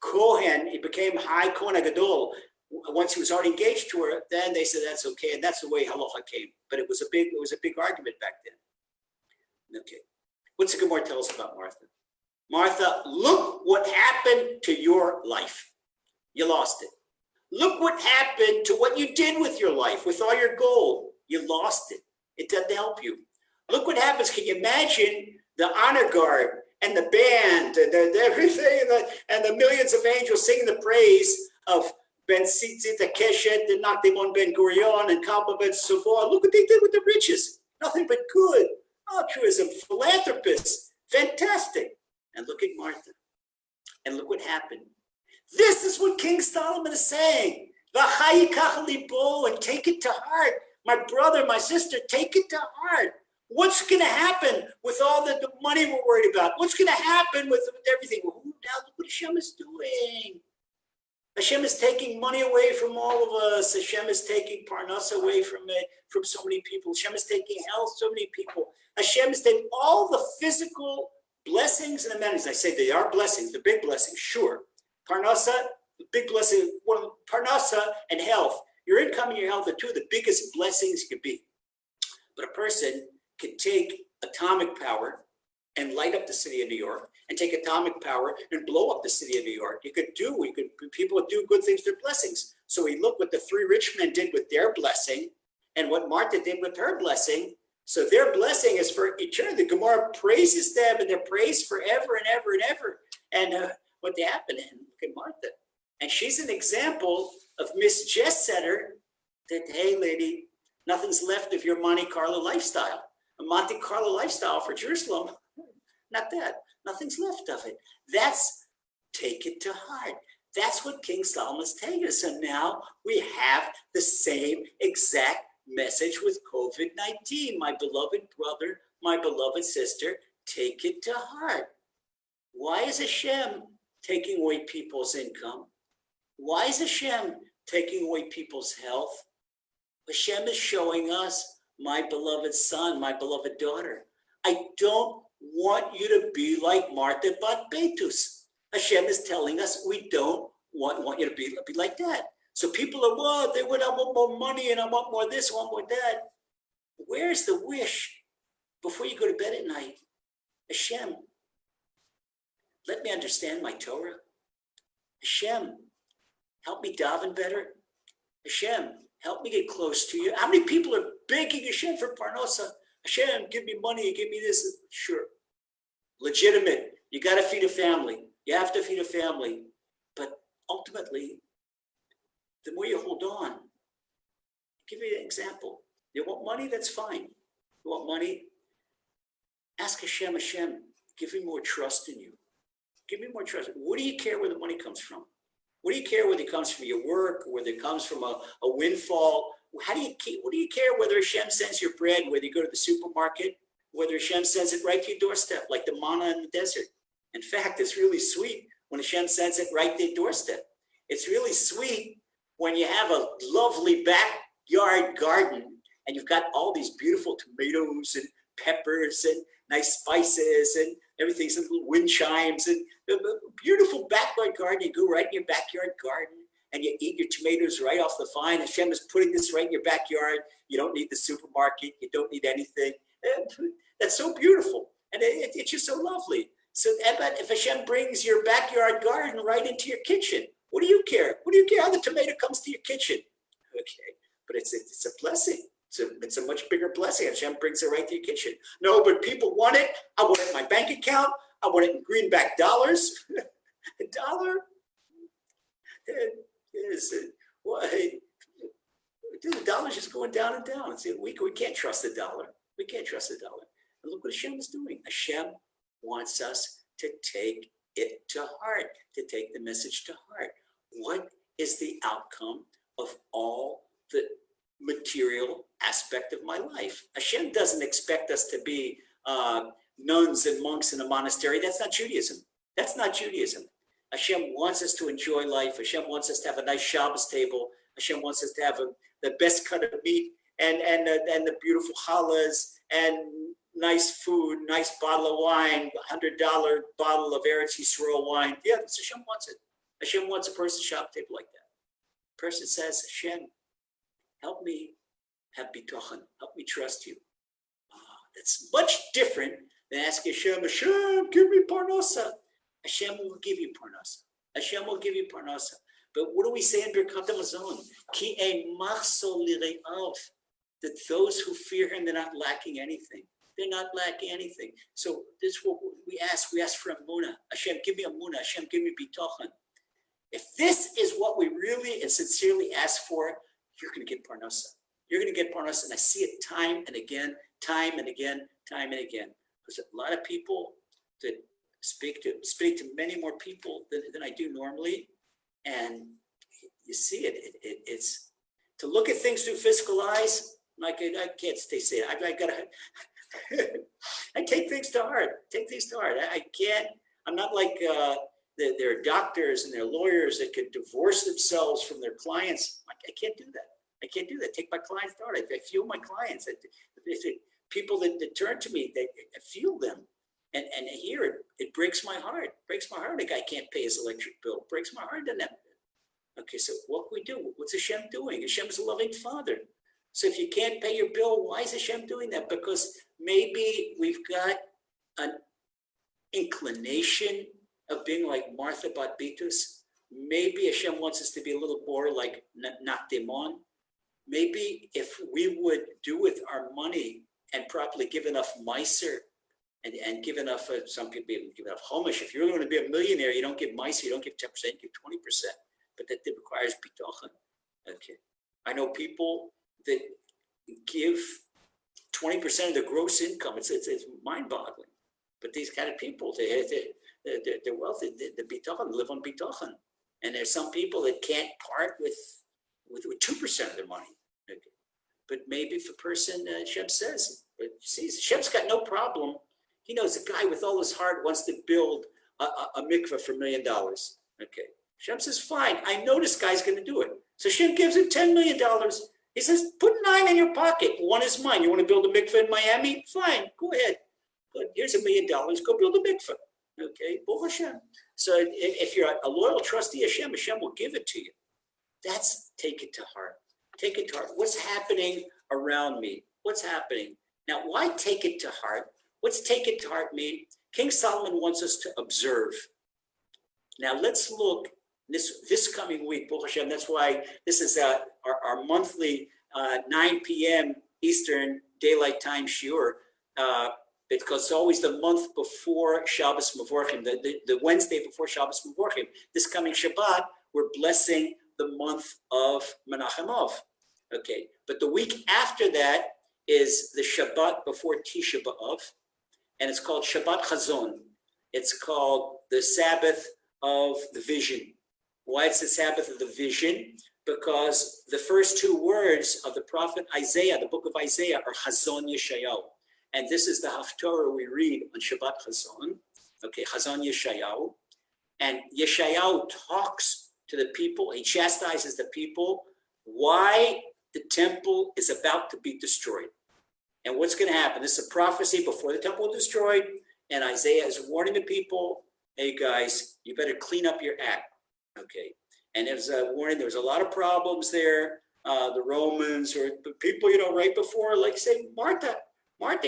Kohen, he became High Kohen Gadol. Once he was already engaged to her, then they said that's okay, and that's the way halacha came. But it was a big argument back then. Okay, what's the Gemara tell us about Martha? Martha, look what happened to your life. You lost it. Look what happened to what you did with your life, with all your gold. You lost it. It doesn't help you. Look what happens. Can you imagine the honor guard and the band and everything and the millions of angels singing the praise of Ben Tzitzit, Keshet, and Nakdimon Ben Gurion, and Kalpa Ben Suvor? Look what they did with the riches. Nothing but good. Altruism, philanthropists. Fantastic. And look at Martha. And look what happened. This is what King Solomon is saying. And take it to heart. My brother, my sister, take it to heart. What's going to happen with all the money we're worried about? What's going to happen with everything? Well, now look what Hashem is doing. Hashem is taking money away from all of us. Hashem is taking parnasa away from so many people. Hashem is taking health, so many people. Hashem is taking all the physical blessings and amenities. I say they are blessings, the big blessings, sure. Parnasa, the big blessing, parnasa and health. Your income and your health are two of the biggest blessings you could be. But a person can take atomic power and light up the city of New York, and take atomic power and blow up the city of New York. People do good things, they're blessings. So we look what the three rich men did with their blessing and what Martha did with her blessing. So their blessing is for eternity. The Gemara praises them, and they're praised forever and ever and ever. And what happened, and look at Martha. And she's an example of Miss Jess Setter that, hey, lady, nothing's left of your Monte Carlo lifestyle. A Monte Carlo lifestyle for Jerusalem, not that. Nothing's left of it. That's take it to heart. That's what King Solomon's taking us. And now we have the same exact message with COVID-19. My beloved brother, my beloved sister, take it to heart. Why is Hashem taking away people's income? Why is Hashem taking away people's health? Hashem is showing us, my beloved son, my beloved daughter, I don't want you to be like Martha Bat Betus. Hashem is telling us we don't want you to be like that. So people are, well, I want more money and I want more this, I want more that. Where's the wish before you go to bed at night? Hashem, let me understand my Torah. Hashem, help me daven better. Hashem, help me get close to you. How many people are begging Hashem for parnasa? Hashem, give me money, give me this. Sure. Legitimate. You got to feed a family. You have to feed a family. But ultimately, the more you hold on, I'll give you an example. You want money? That's fine. You want money? Ask Hashem, Hashem, give me more trust in you. Give me more trust. What do you care where the money comes from? What do you care whether it comes from your work, or whether it comes from a windfall? What do you care whether Hashem sends your bread, whether you go to the supermarket, whether Hashem sends it right to your doorstep, like the manna in the desert? In fact, it's really sweet when Hashem sends it right to your doorstep. It's really sweet when you have a lovely backyard garden and you've got all these beautiful tomatoes and peppers and nice spices and everything, some little wind chimes and a beautiful backyard garden. You go right in your backyard garden and you eat your tomatoes right off the vine. Hashem is putting this right in your backyard. You don't need the supermarket. You don't need anything. And that's so beautiful. And it's just so lovely. So but if Hashem brings your backyard garden right into your kitchen, what do you care? What do you care how the tomato comes to your kitchen? Okay, but it's a blessing. It's a much bigger blessing. Hashem brings it right to your kitchen. No, but people want it. I want it in my bank account. I want it in greenback dollars. A dollar? Why? Dude, the dollar's just going down and down. We can't trust the dollar. We can't trust the dollar. And look what Hashem is doing. Hashem wants us to take it to heart, to take the message to heart. What is the outcome of all the material aspect of my life? Hashem doesn't expect us to be nuns and monks in a monastery. That's not Judaism. That's not Judaism. Hashem wants us to enjoy life. Hashem wants us to have a nice Shabbos table. Hashem wants us to have the best cut of meat and the beautiful challahs and nice food, nice bottle of wine, $100 bottle of Eretz Yisrael wine. Yeah, Hashem wants it. Hashem wants a person's Shabbos table like that. Person says, Hashem, help me have bitachon. Help me trust you. That's much different than asking Hashem, give me parnasa. Hashem will give you parnasa. Hashem will give you parnasa. But what do we say in Birkat HaMazon? Ki ein machsol lire'av. That those who fear him, they're not lacking anything. They're not lacking anything. So this is what we ask. We ask for emunah. Hashem, give me emunah. Hashem, give me bitachon. If this is what we really and sincerely ask for, you're going to get parnasa. You're going to get parnasa. And I see it time and again, time and again, time and again. Because a lot of people that speak to many more people than I do normally. And you see it. It's to look at things through physical eyes. Like I can't stay safe. I gotta. I take things to heart. I can't. I'm not like there are doctors and there are lawyers that could divorce themselves from their clients. I can't do that. Take my clients to heart. I feel my clients. People that turn to me, I feel them. And here it breaks my heart. A guy can't pay his electric bill. It breaks my heart to them. Okay, so what can we do? What's Hashem doing? Hashem is a loving father. So if you can't pay your bill, why is Hashem doing that? Because maybe we've got an inclination of being like Martha Bat Bitus. Maybe Hashem wants us to be a little more like Nachdemon. Maybe if we would do with our money and properly give enough meiser and give enough, some people even give enough homish. If you're going to be a millionaire, you don't give meiser, you don't give 10%, you give 20%. But that requires bitachon. Okay, I know people that give 20% of their gross income. It's mind-boggling. But these kind of people, they're wealthy. The bitachon, live on bitachon. And there's some people that can't part with 2% of their money. Okay. But maybe if a person, Hashem says, but you see, Hashem's got no problem. He knows a guy with all his heart wants to build a mikveh for $1 million. Okay. Hashem says, fine, I know this guy's going to do it. So Hashem gives him $10 million. He says, put 9 in your pocket. 1 is mine. You want to build a mikveh in Miami? Fine, go ahead. But here's $1 million. Go build a mikveh. Okay, Baruch Hashem. So if you're a loyal trustee of Hashem, Hashem will give it to you. That's take it to heart. Take it to heart. What's happening around me? What's happening? Now, why take it to heart? What's take it to heart mean? King Solomon wants us to observe. Now, let's look this coming week, Baruch Hashem. That's why this is our monthly 9 p.m. Eastern Daylight Time shiur, because it's always the month before Shabbos Mevarchim, the Wednesday before Shabbos Mevarchim. This coming Shabbat, we're blessing the month of Menachem Av. Okay, but the week after that is the Shabbat before Tisha B'Av, and it's called Shabbat Chazon. It's called the Sabbath of the Vision. Why it's the Sabbath of the Vision? Because the first 2 words of the prophet Isaiah, the book of Isaiah, are Chazon Yeshayahu. And this is the Haftorah we read on Shabbat Chazon. Okay, Chazon Yeshayahu. And Yeshayahu talks to the people, he chastises the people why the temple is about to be destroyed. And what's going to happen? This is a prophecy before the temple is destroyed. And Isaiah is warning the people, hey guys, you better clean up your act. Okay. And there's a warning, there was a lot of problems there. The Romans or the people, right before, like say, Martha,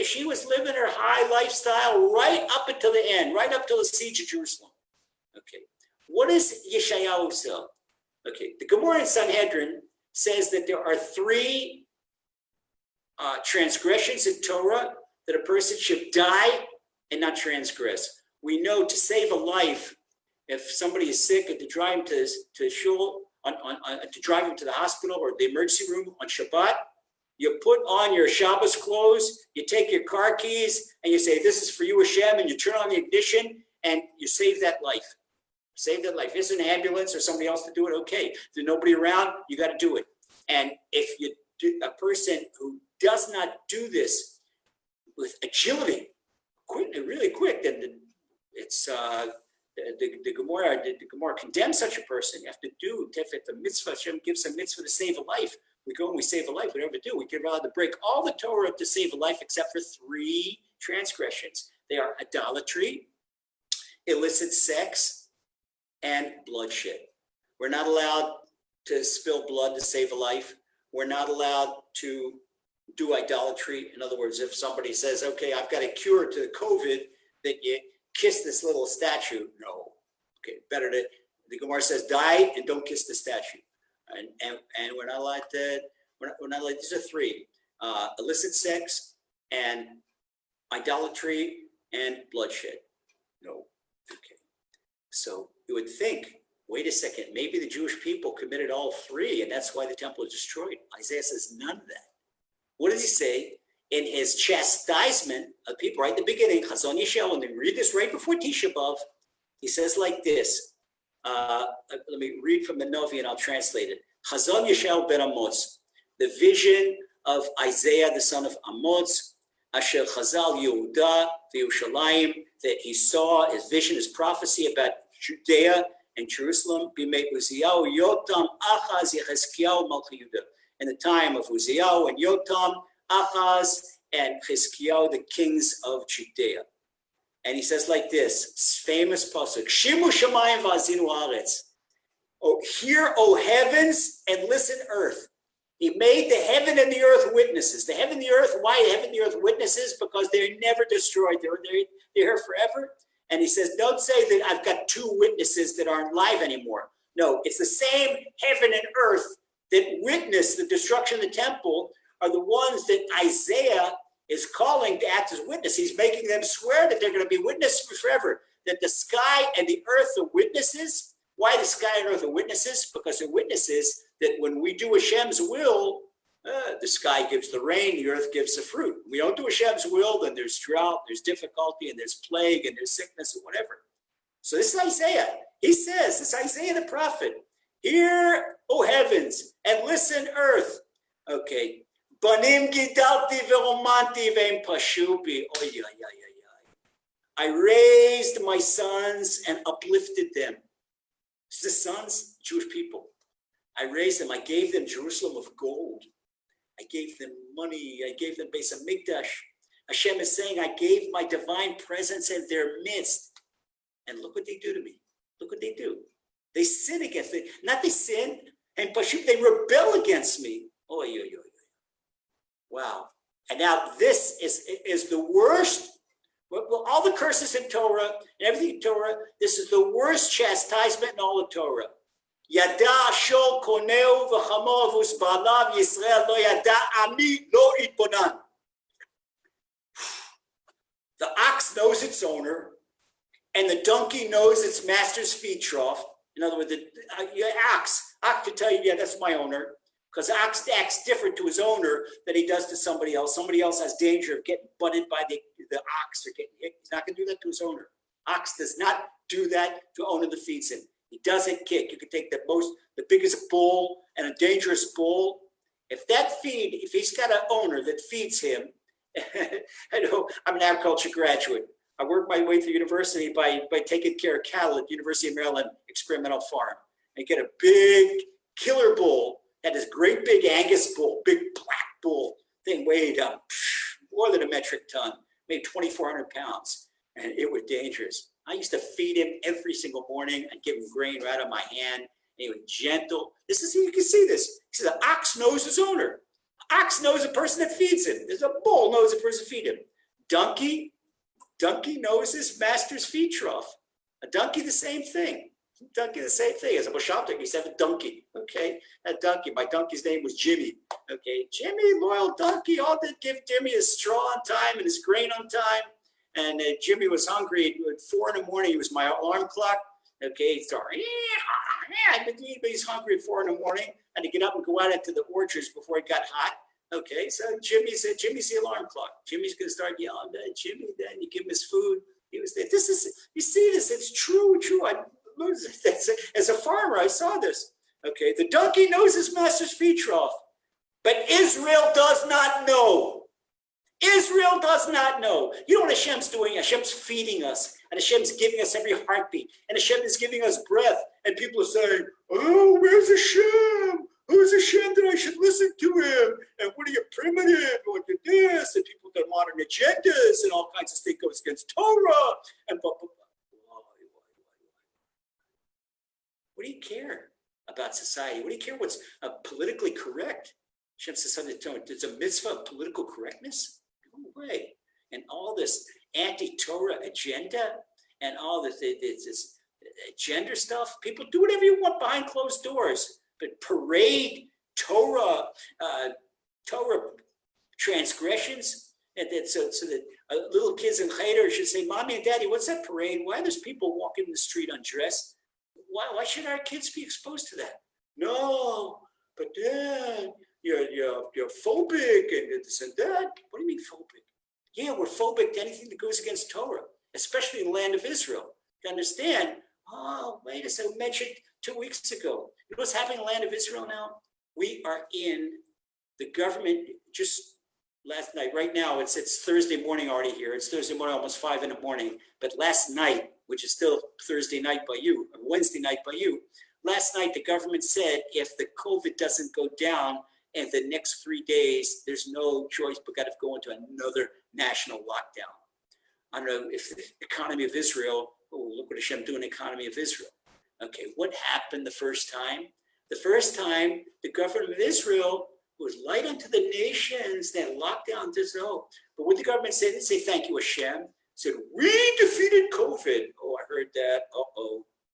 she was living her high lifestyle right up until the end, right up till the siege of Jerusalem. Okay. What does Yeshayahu say? Okay. The Gemara in Sanhedrin says that there are 3 transgressions in Torah that a person should die and not transgress. We know to save a life, if somebody is sick and to drive him to shul, to drive him to the hospital or the emergency room on Shabbat, you put on your Shabbos clothes, you take your car keys, and you say, "This is for you, Hashem," and you turn on the ignition, and you save that life. Save that life. If it's an ambulance or somebody else to do it, okay. If there's nobody around, you got to do it. And if you do, a person who does not do this with agility, really quick, then it's the Gemara condemns such a person. You have to do the mitzvah. Hashem gives a mitzvah to save a life. We go and we save a life. We never do. We get allowed to break all the Torah to save a life except for 3 transgressions. They are idolatry, illicit sex, and bloodshed. We're not allowed to spill blood to save a life. We're not allowed to do idolatry. In other words, if somebody says, "Okay, I've got a cure to the COVID," that you kiss this little statue. No. Okay, better to, the Gemara says, die and don't kiss the statue. And we're not allowed to, we're not allowed, these are 3, illicit sex and idolatry and bloodshed. No. Okay. So you would think, wait a second, maybe the Jewish people committed all 3 and that's why the temple was destroyed. Isaiah says none of that. What does he say? In his chastisement of people, right at the beginning, Chazon Yishel, and then read this right before Tisha B'Av, he says like this. Let me read from the Novi and I'll translate it. Chazon Yishel ben Amos, the vision of Isaiah, the son of Amos, Asher Chazal Yehuda v'Yerushalayim, that he saw his vision, his prophecy about Judea and Jerusalem, Bimei Uziyahu, Yotam, Achaz, Yechezkiyahu, Malchi Yehuda. In the time of Uziyahu and Yotam, Achaz, and Chizkiyahu, the kings of Judea. And he says like this, famous pasuk, Shimu Shamayim v'Azinu Haaretz. Oh, hear, O heavens, and listen, earth. He made the heaven and the earth witnesses. The heaven and the earth, why the heaven and the earth witnesses? Because they're never destroyed. They're here forever. And he says, don't say that I've got 2 witnesses that aren't live anymore. No, it's the same heaven and earth that witnessed the destruction of the temple are the ones that Isaiah is calling to act as witness. He's making them swear that they're going to be witnesses forever, that the sky and the earth are witnesses. Why the sky and earth are witnesses? Because they're witnesses that when we do Hashem's will, the sky gives the rain, the earth gives the fruit. We don't do Hashem's will, then there's drought, there's difficulty, and there's plague, and there's sickness, or whatever. So this is Isaiah. He says, this is Isaiah the prophet. Hear, O heavens, and listen, earth. Okay. Banim gidalti ve'romanti ve'im pashubi. I raised my sons and uplifted them. This is the sons, Jewish people. I raised them. I gave them Jerusalem of gold. I gave them money. I gave them Beis Hamikdash. Hashem is saying, I gave my divine presence in their midst. And look what they do to me. Look what they do. They sin against me. Not they sin, and Pashut, they rebel against me. Wow. And now this is the worst. Well, all the curses in Torah and everything in Torah, this is the worst chastisement in all of Torah. Yada shol koneu v'chamo v'usbalav Yisrael lo yada ami lo itbonan. The ox knows its owner, and the donkey knows its master's feed trough. In other words, the ox can tell you, yeah, that's my owner. Because ox acts different to his owner than he does to somebody else. Somebody else has danger of getting butted by the ox or getting hit. He's not going to do that to his owner. Ox does not do that to an owner that feeds him. He doesn't kick. You can take the biggest bull and a dangerous bull. If he's got an owner that feeds him, I know I'm an agriculture graduate. I worked my way through university by taking care of cattle at the University of Maryland Experimental Farm. And get a big killer bull. Had this great big Angus bull, big black bull thing, weighed more than a metric ton, weighed 2,400 pounds, and it was dangerous. I used to feed him every single morning and give him grain right out of my hand. And he was gentle. You can see this. He says, an ox knows his owner. Ox knows the person that feeds him. There's a bull knows the person that feeds him. Donkey knows his master's feed trough. A donkey, the same thing. Donkey, the same thing. As a Moshavdik, he used to have a donkey. Okay, that donkey. My donkey's name was Jimmy. Okay, Jimmy, loyal donkey. All that give Jimmy his straw on time and his grain on time. And Jimmy was hungry. At 4 a.m, he was my alarm clock. Okay, sorry. Anybody's hungry at 4 a.m, and to get up and go out into the orchards before it got hot. Okay, so Jimmy's the alarm clock. Jimmy's gonna start yelling at Jimmy. Then you give him his food. He was there. This is, you see this? It's true. As a farmer, I saw this. Okay, the donkey knows his master's feed trough, but Israel does not know. Israel does not know. You know what Hashem's doing? Hashem's feeding us, and Hashem's giving us every heartbeat, and Hashem is giving us breath. And people are saying, "Oh, where's Hashem? Who's Hashem that I should listen to him? And what are you, primitive? What are this?" And people got modern agendas and all kinds of stuff goes against Torah. And blah, blah, blah. What do you care about society? What do you care what's politically correct? Hashem says something. It's a mitzvah of political correctness. No way. And all this anti-Torah agenda and all this gender stuff. People do whatever you want behind closed doors. But parade Torah transgressions, and that so that little kids in Cheder should say, "Mommy and Daddy, what's that parade? Why are there's people walking in the street undressed? Why should our kids be exposed to that?" No, but Dad, you're phobic and this and that. What do you mean phobic? Yeah, we're phobic to anything that goes against Torah, especially in the land of Israel. You understand? Oh, wait a second. I mentioned 2 weeks ago. You know what's happening in the land of Israel now? We are in the government just last night. Right now, it's Thursday morning already here. It's Thursday morning, almost 5 a.m. But last night, which is still Thursday night by you, or Wednesday night by you, last night the government said if the COVID doesn't go down in the next 3 days, there's no choice but got to go into another national lockdown. I don't know if the economy of Israel, oh, look what Hashem doing in the economy of Israel. Okay, what happened the first time? The first time, the government of Israel was light unto the nations, then locked down to no. But what the government said, they say, "Thank you, Hashem." Said, "We defeated COVID." Oh, I heard that.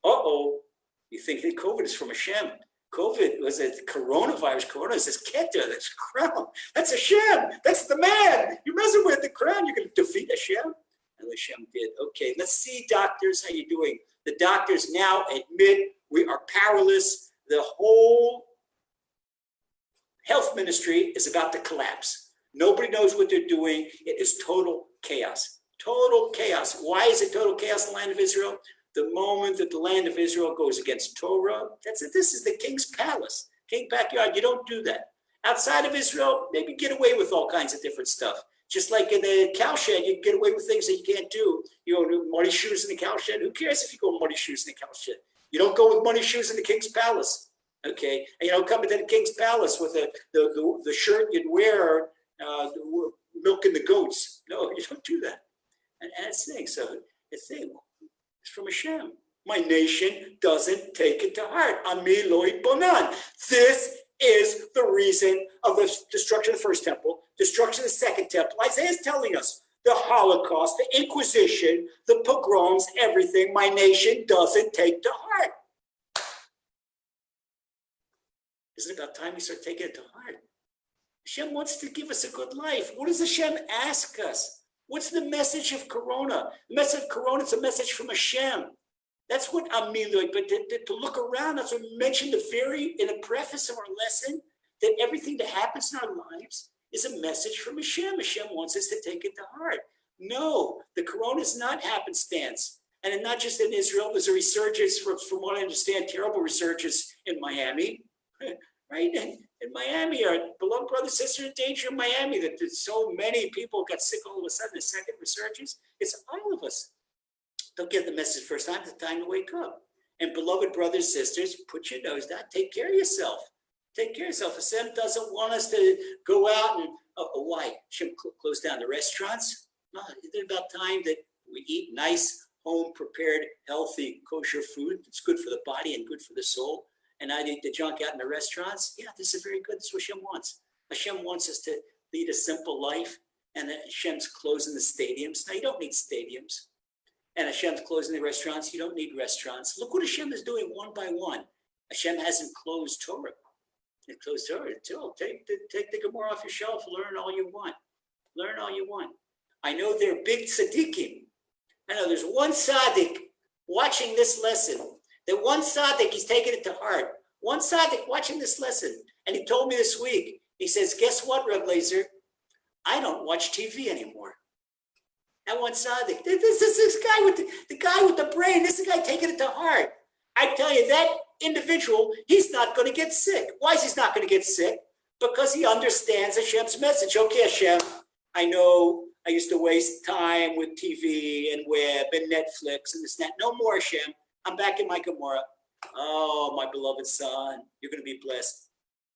Uh-oh. You think that COVID is from Hashem. COVID was a coronavirus. Corona is this Keter, that's crown. That's Hashem. That's the man. You're messing with the crown. You're going to defeat Hashem. And Hashem did. Okay, let's see, doctors, how you doing? The doctors now admit we are powerless. The whole health ministry is about to collapse. Nobody knows what they're doing. It is total chaos. Total chaos. Why is it total chaos in the land of Israel? The moment that the land of Israel goes against Torah, that's it. This is the king's palace, king backyard. You don't do that. Outside of Israel, maybe get away with all kinds of different stuff. Just like in the cow shed, you can get away with things that you can't do. You know, muddy shoes in the cow shed. Who cares if you go with muddy shoes in the cow shed? You don't go with muddy shoes in the king's palace, okay? And you don't come into the king's palace with the shirt you'd wear, milking the goats. No, you don't do that. And it's the thing. So it's from Hashem. My nation doesn't take it to heart. Ami lo bonan. This is the reason of the destruction of the first temple, destruction of the second temple. Isaiah is telling us the Holocaust, the Inquisition, the pogroms, everything my nation doesn't take to heart. Isn't it about time we start taking it to heart? Hashem wants to give us a good life. What does Hashem ask us? What's the message of Corona? The message of Corona is a message from Hashem. That's what Amiloy, but to look around, as we mentioned in the preface of our lesson, that everything that happens in our lives is a message from Hashem. Hashem wants us to take it to heart. No, the Corona is not happenstance. And not just in Israel, there's a resurgence, from what I understand, terrible resurgence in Miami, right? And in Miami, our beloved brother, sister in danger in Miami, that so many people got sick all of a sudden, the second resurgence. It's all of us. Don't get the message first time. It's time to wake up. And beloved brothers, sisters, put your nose down. Take care of yourself. Take care of yourself. Hashem doesn't want us to go out and, why? Hashem close down the restaurants? No, it's about time that we eat nice, home-prepared, healthy, kosher food. It's good for the body and good for the soul. And not eat the junk out in the restaurants. Yeah, this is very good. This is what Hashem wants. Hashem wants us to lead a simple life. And Hashem's closing the stadiums. Now, you don't need stadiums. And Hashem's closing the restaurants. You don't need restaurants. Look what Hashem is doing one by one. Hashem hasn't closed Torah. It closed Torah. Take the Gemara off your shelf. Learn all you want. Learn all you want. I know they're big tzaddikim. I know there's one tzaddik watching this lesson, that one tzaddik, he's taking it to heart. One tzaddik watching this lesson. And he told me this week, he says, guess what, Rabbi Lazer? I don't watch TV anymore. That one tzaddik. This guy with the guy with the brain, this is the guy taking it to heart. I tell you, that individual, he's not going to get sick. Why is he not going to get sick? Because he understands Hashem's message. Okay, Hashem, I know I used to waste time with TV and web and Netflix and this and that. No more, Hashem. I'm back in my Gemara. Oh, my beloved son, you're going to be blessed.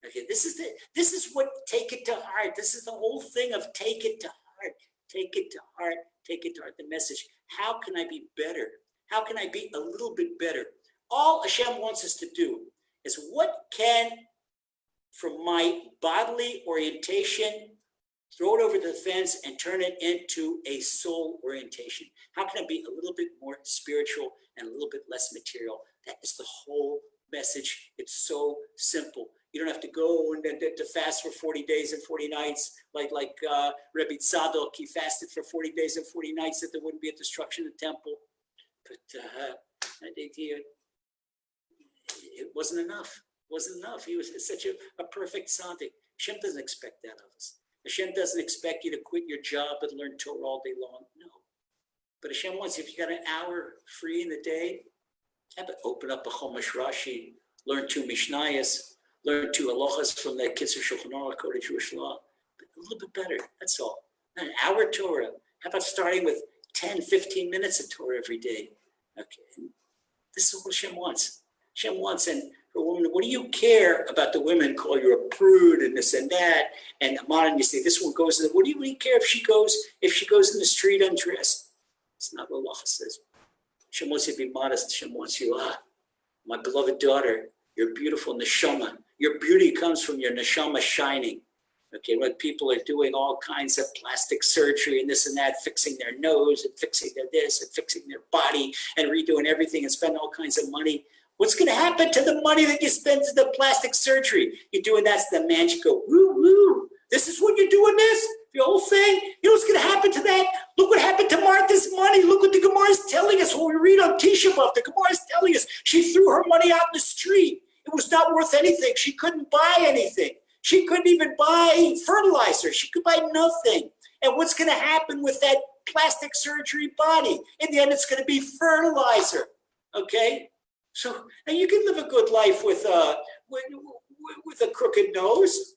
Okay, this is what take it to heart. This is the whole thing of take it to heart. Take it to heart. Take it to heart. The message. How can I be better? How can I be a little bit better? All Hashem wants us to do is what can, from my bodily orientation, throw it over the fence and turn it into a soul orientation. How can I be a little bit more spiritual and a little bit less material? That is the whole message. It's so simple. You don't have to go and to fast for 40 days and 40 nights like Rabbi Tzadok. He fasted for 40 days and 40 nights that there wouldn't be a destruction of the temple. But I think it wasn't enough. It wasn't enough. He was such a perfect tzaddik. Hashem doesn't expect that of us. Hashem doesn't expect you to quit your job and learn Torah all day long. No. But Hashem wants, if you got an hour free in the day, have it open up a Chumash Rashi, learn 2 Mishnayos, learn 2 halachas from the Kitzur Shulchan Aruch, Code of Jewish Law. But a little bit better, that's all. Not an hour Torah. How about starting with 10, 15 minutes of Torah every day? Okay. And this is what Hashem wants. Hashem wants, and for a woman, what do you care about the women call you a prude and this and that? And modern, you say this one goes. What do you care if she goes in the street undressed? It's not what Allah says. Hashem wants you to be modest. Hashem wants you, my beloved daughter, you're beautiful neshama. Your beauty comes from your neshama shining. Okay, when people are doing all kinds of plastic surgery and this and that, fixing their nose and fixing their this and fixing their body and redoing everything and spending all kinds of money. What's going to happen to the money that you spend to the plastic surgery? You're doing that's the man should go, woo, woo. This is what you're doing this? Your whole thing? You know what's going to happen to that? Look what happened to Martha's money. Look what the Gemara is telling us. What we read on Tisha B'Av, the Gemara is telling us she threw her money out in the street. It was not worth anything. She couldn't buy anything. She couldn't even buy fertilizer. She could buy nothing. And what's going to happen with that plastic surgery body? In the end, it's going to be fertilizer. Okay? So, and you can live a good life with a crooked nose.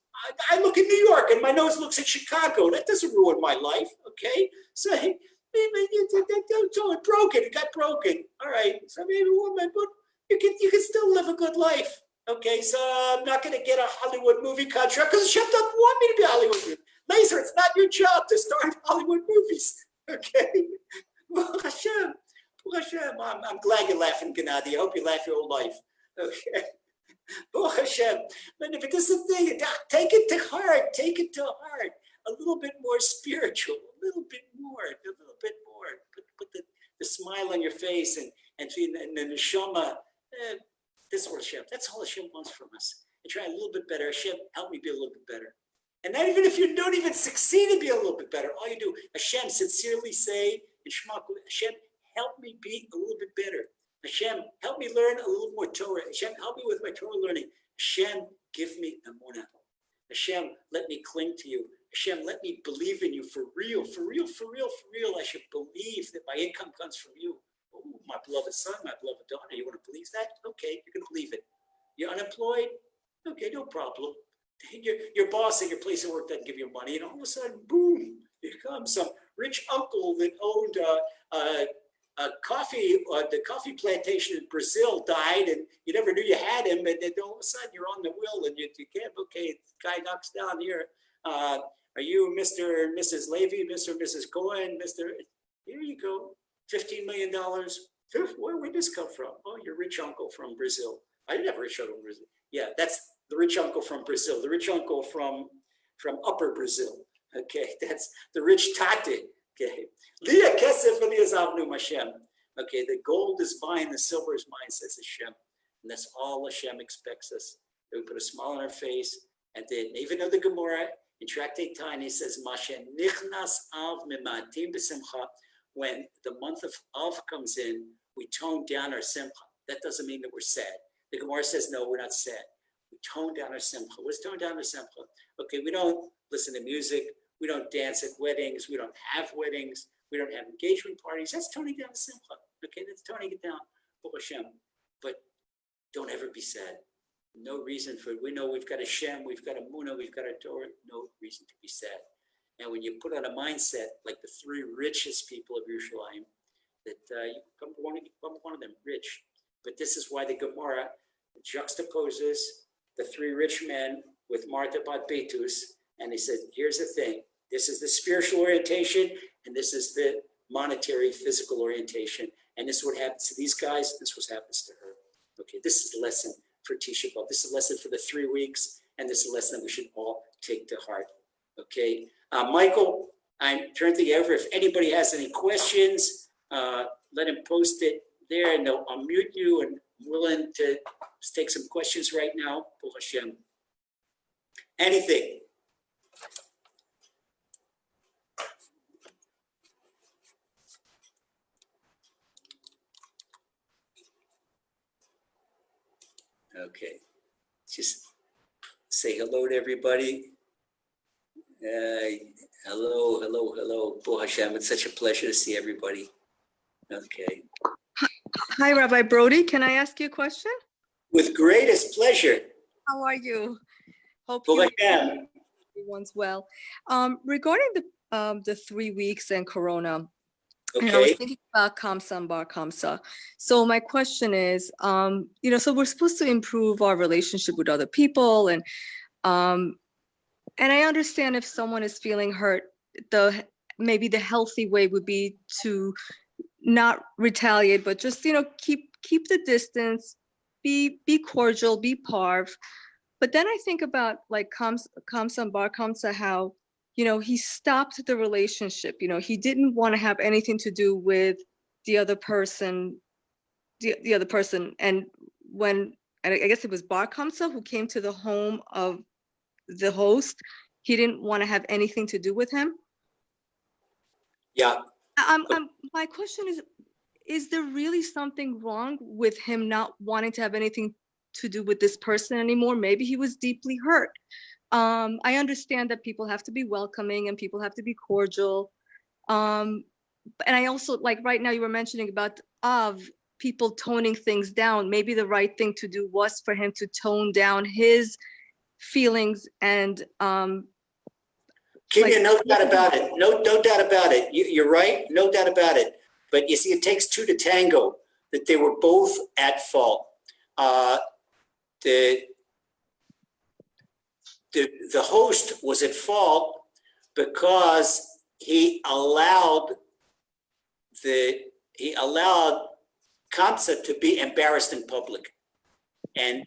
I look at New York and my nose looks at Chicago. That doesn't ruin my life, okay? So it broken. It got broken. All right. So maybe a woman, but you can still live a good life. Okay, so I'm not going to get a Hollywood movie contract because Hashem doesn't want me to be a Hollywood movie. Lazer, it's not your job to star in Hollywood movies. Okay? Well, Hashem. I'm glad you're laughing, Gennady. I hope you laugh your whole life. Okay. Oh, Hashem. But this is the thing. Take it to heart. Take it to heart. A little bit more spiritual. A little bit more. Put the smile on your face and the neshama. This is all Hashem. That's all Hashem wants from us. And try a little bit better. Hashem, help me be a little bit better. And not even if you don't even succeed to be a little bit better, all you do, Hashem, sincerely say, Hashem, help me be a little bit better. Hashem, help me learn a little more Torah. Hashem, help me with my Torah learning. Hashem, give me emunah. Hashem, let me cling to you. Hashem, let me believe in you for real. I should believe that my income comes from you. Oh, my beloved son, my beloved daughter, you want to believe that? Okay, you're going to believe it. You're unemployed? Okay, no problem. Your boss at your place of work doesn't give you money, and all of a sudden, boom, here comes some rich uncle that owned the coffee plantation in Brazil died, and you never knew you had him, and then all of a sudden you're on the will, and you can't. Okay, the guy knocks down here. Are you Mr. and Mrs. Levy, Mr. and Mrs. Cohen, Mr. Here you go, $15 million. Where did this come from? Oh, your rich uncle from Brazil. I didn't have a rich uncle from Brazil. Yeah, that's the rich uncle from Brazil. The rich uncle from Upper Brazil. Okay, that's the rich tate. Okay, Leah Kesef Eliazavnu Hashem. Okay, the gold is mine, the silver is mine, says Hashem. And that's all Hashem expects us. We put a smile on our face. And then, even though the Gemara in Tractate Tiny says, Mashen Nichnas Av Mematim B'Simcha, when the month of Av comes in, we tone down our simcha. That doesn't mean that we're sad. The Gemara says, no, we're not sad. We tone down our simcha. What's tone down our simcha? Okay, we don't listen to music. We don't dance at weddings. We don't have weddings. We don't have engagement parties. That's toning down the simcha. Okay, that's toning it down. Hashem. But don't ever be sad. No reason for it. We know we've got a Shem, we've got a Muna, we've got a Torah. No reason to be sad. And when you put on a mindset like the three richest people of Yerushalayim, that you become one of them rich. But this is why the Gemara juxtaposes the three rich men with Martha Bat Betus, and he said, here's the thing. This is the spiritual orientation, and this is the monetary, physical orientation. And this is what happens to these guys. This is what happens to her. Okay, this is the lesson for Tisha B'Av. This is a lesson for the 3 weeks, and this is a lesson that we should all take to heart. Okay, Michael, I'm turning to you over. If anybody has any questions, let him post it there, and they'll unmute you. And I'm willing to take some questions right now. Baruch Hashem. Anything. Okay, just say hello to everybody. Hello. Baruch Hashem, it's such a pleasure to see everybody. Okay. Hi, Rabbi Brody. Can I ask you a question? With greatest pleasure. How are you? Hope Baruch Hashem. everyone's well. Regarding the 3 weeks and Corona, Okay. and I was thinking about Kamsa and Bar Kamsa. So my question is, so we're supposed to improve our relationship with other people, and I understand if someone is feeling hurt, maybe the healthy way would be to not retaliate, but just keep the distance, be cordial, be parv. But then I think about like Kamsa and Bar Kamsa, how he stopped the relationship. He didn't want to have anything to do with the other person, the other person. And I guess it was Bar Kamsa who came to the home of the host, he didn't want to have anything to do with him. Yeah. My question is there really something wrong with him not wanting to have anything to do with this person anymore? Maybe he was deeply hurt. I understand that people have to be welcoming and people have to be cordial. And I also, like right now you were mentioning about people toning things down. Maybe the right thing to do was for him to tone down his feelings and no doubt about it. No doubt about it. You're right. No doubt about it. But you see, it takes two to tango. That they were both at fault. The host was at fault because he allowed Kamsa to be embarrassed in public. And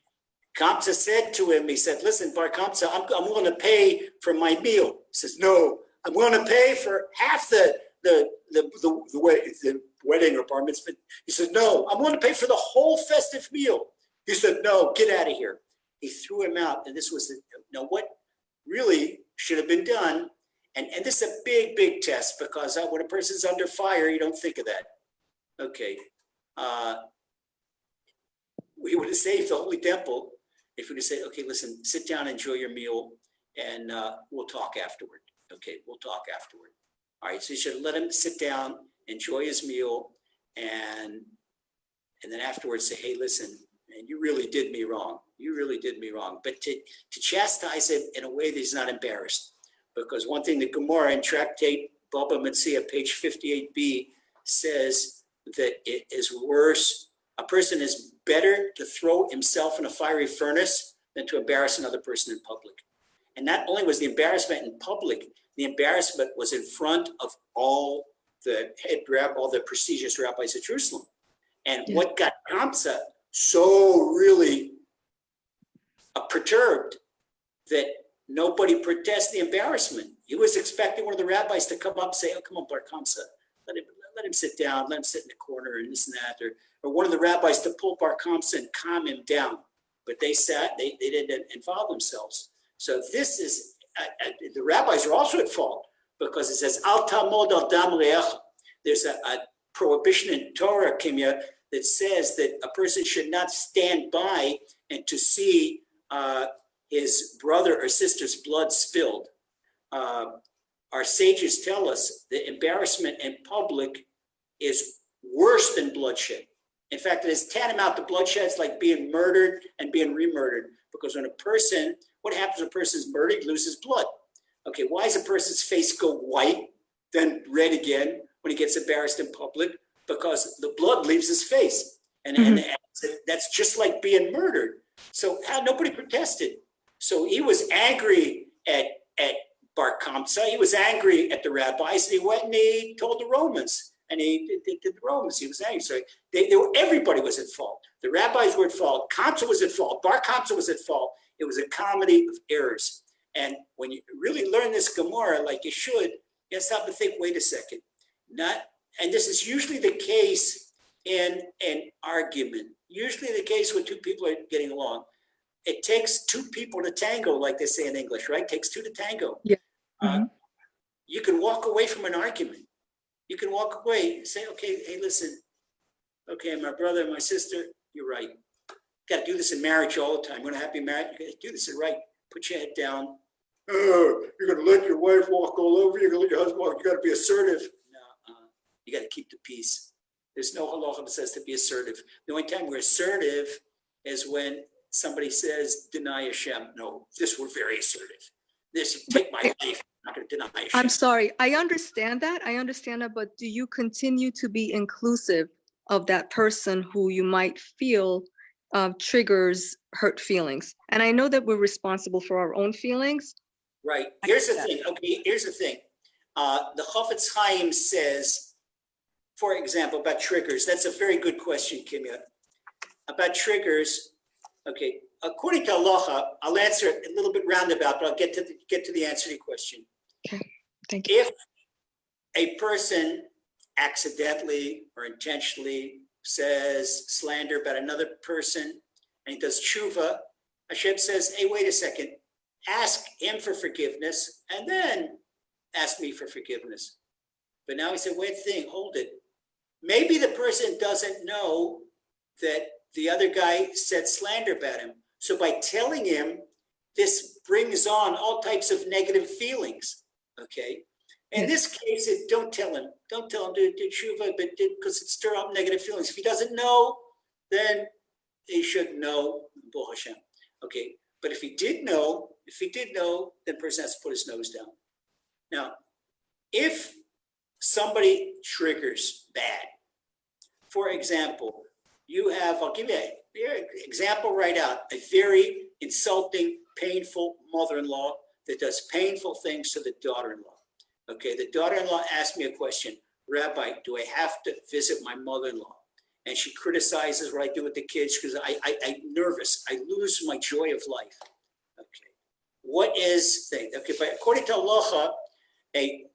Kamsa said to him, he said, listen, Bar Kamsa, I'm willing to pay for my meal. He says, no, I'm willing to pay for half the wedding or bar mitzvah. He said, no, I'm willing to pay for the whole festive meal. He said, no, get out of here. He threw him out. And this was what really should have been done. And this is a big, big test, because when a person's under fire, you don't think of that. Okay. We would have saved the Holy Temple if we would have said, okay, listen, sit down, enjoy your meal, and we'll talk afterward. Okay, we'll talk afterward. All right, so you should let him sit down, enjoy his meal, and then afterwards say, hey, listen, man, you really did me wrong. You really did me wrong. But to chastise him in a way that he's not embarrassed. Because one thing the Gemara in Tractate Baba Metzia, page 58b, says that it is worse. A person is better to throw himself in a fiery furnace than to embarrass another person in public. And not only was the embarrassment in public, the embarrassment was in front of all the all the prestigious rabbis of Jerusalem. And what got Kamsa so really perturbed that nobody protested the embarrassment. He was expecting one of the rabbis to come up and say, oh, come on, Bar Kamsa, let him sit down, let him sit in the corner and this and that, or one of the rabbis to pull Bar Kamsa and calm him down. But they didn't involve themselves. So this is, the rabbis are also at fault, because it says, Al tamod al dam re'echa. There's a prohibition in Torah, Kimya, that says that a person should not stand by and to see his brother or sister's blood spilled. Our sages tell us that embarrassment in public is worse than bloodshed. In fact, it is tantamount to bloodshed. It's like being murdered and being remurdered. Because when what happens when a person's murdered? He loses blood. Okay, why does a person's face go white, then red again when he gets embarrassed in public? Because the blood leaves his face. And that's just like being murdered. So nobody protested. So he was angry at Bar Kamsa. He was angry at the rabbis. And he went and he told the Romans. And he did the Romans. He was angry. So everybody was at fault. The rabbis were at fault. Kamsa was at fault. Bar Kamsa was at fault. It was a comedy of errors. And when you really learn this Gemara like you should, you stop to think, wait a second. And this is usually the case in an argument. Usually the case when two people are getting along. It takes two people to tango, like they say in English, right? It takes two to tango. Yeah. You can walk away from an argument. You can walk away and say, okay, hey, listen. Okay, my brother, my sister, you're right. Got to do this in marriage all the time. We're going to have to be married. You got to do this right. Put your head down. You're going to let your wife walk all over you. You're going to let your husband walk. You got to be assertive. No, you got to keep the peace. There's no halacha that says to be assertive. The only time we're assertive is when somebody says, deny Hashem. No, we're very assertive. Take my life. I'm not going to deny Hashem. I'm sorry. I understand that, but do you continue to be inclusive of that person who you might feel triggers hurt feelings? And I know that we're responsible for our own feelings. Right. Here's the thing. Okay, here's the thing. The Chofetz Chaim says, for example, about triggers. That's a very good question, Kimya. About triggers. Okay, according to halacha, I'll answer it a little bit roundabout, but I'll get to the answer to your question. Okay, thank you. If a person accidentally or intentionally says slander about another person and he does tshuva, Hashem says, hey, wait a second, ask him for forgiveness and then ask me for forgiveness. But now he said, wait, hold it. Maybe the person doesn't know that the other guy said slander about him. So by telling him, this brings on all types of negative feelings. Okay. In this case, don't tell him to do tshuva, but because it stir up negative feelings. If he doesn't know, then he should know. Bo Hashem. Okay. But if he did know, then the person has to put his nose down. Now, if somebody triggers bad, for example, I'll give you an example right out, a very insulting, painful mother-in-law that does painful things to the daughter-in-law. Okay, the daughter-in-law asked me a question, Rabbi, do I have to visit my mother-in-law? And she criticizes what I do with the kids because I'm nervous. I lose my joy of life. Okay, what is thing? Okay, but according to halacha, a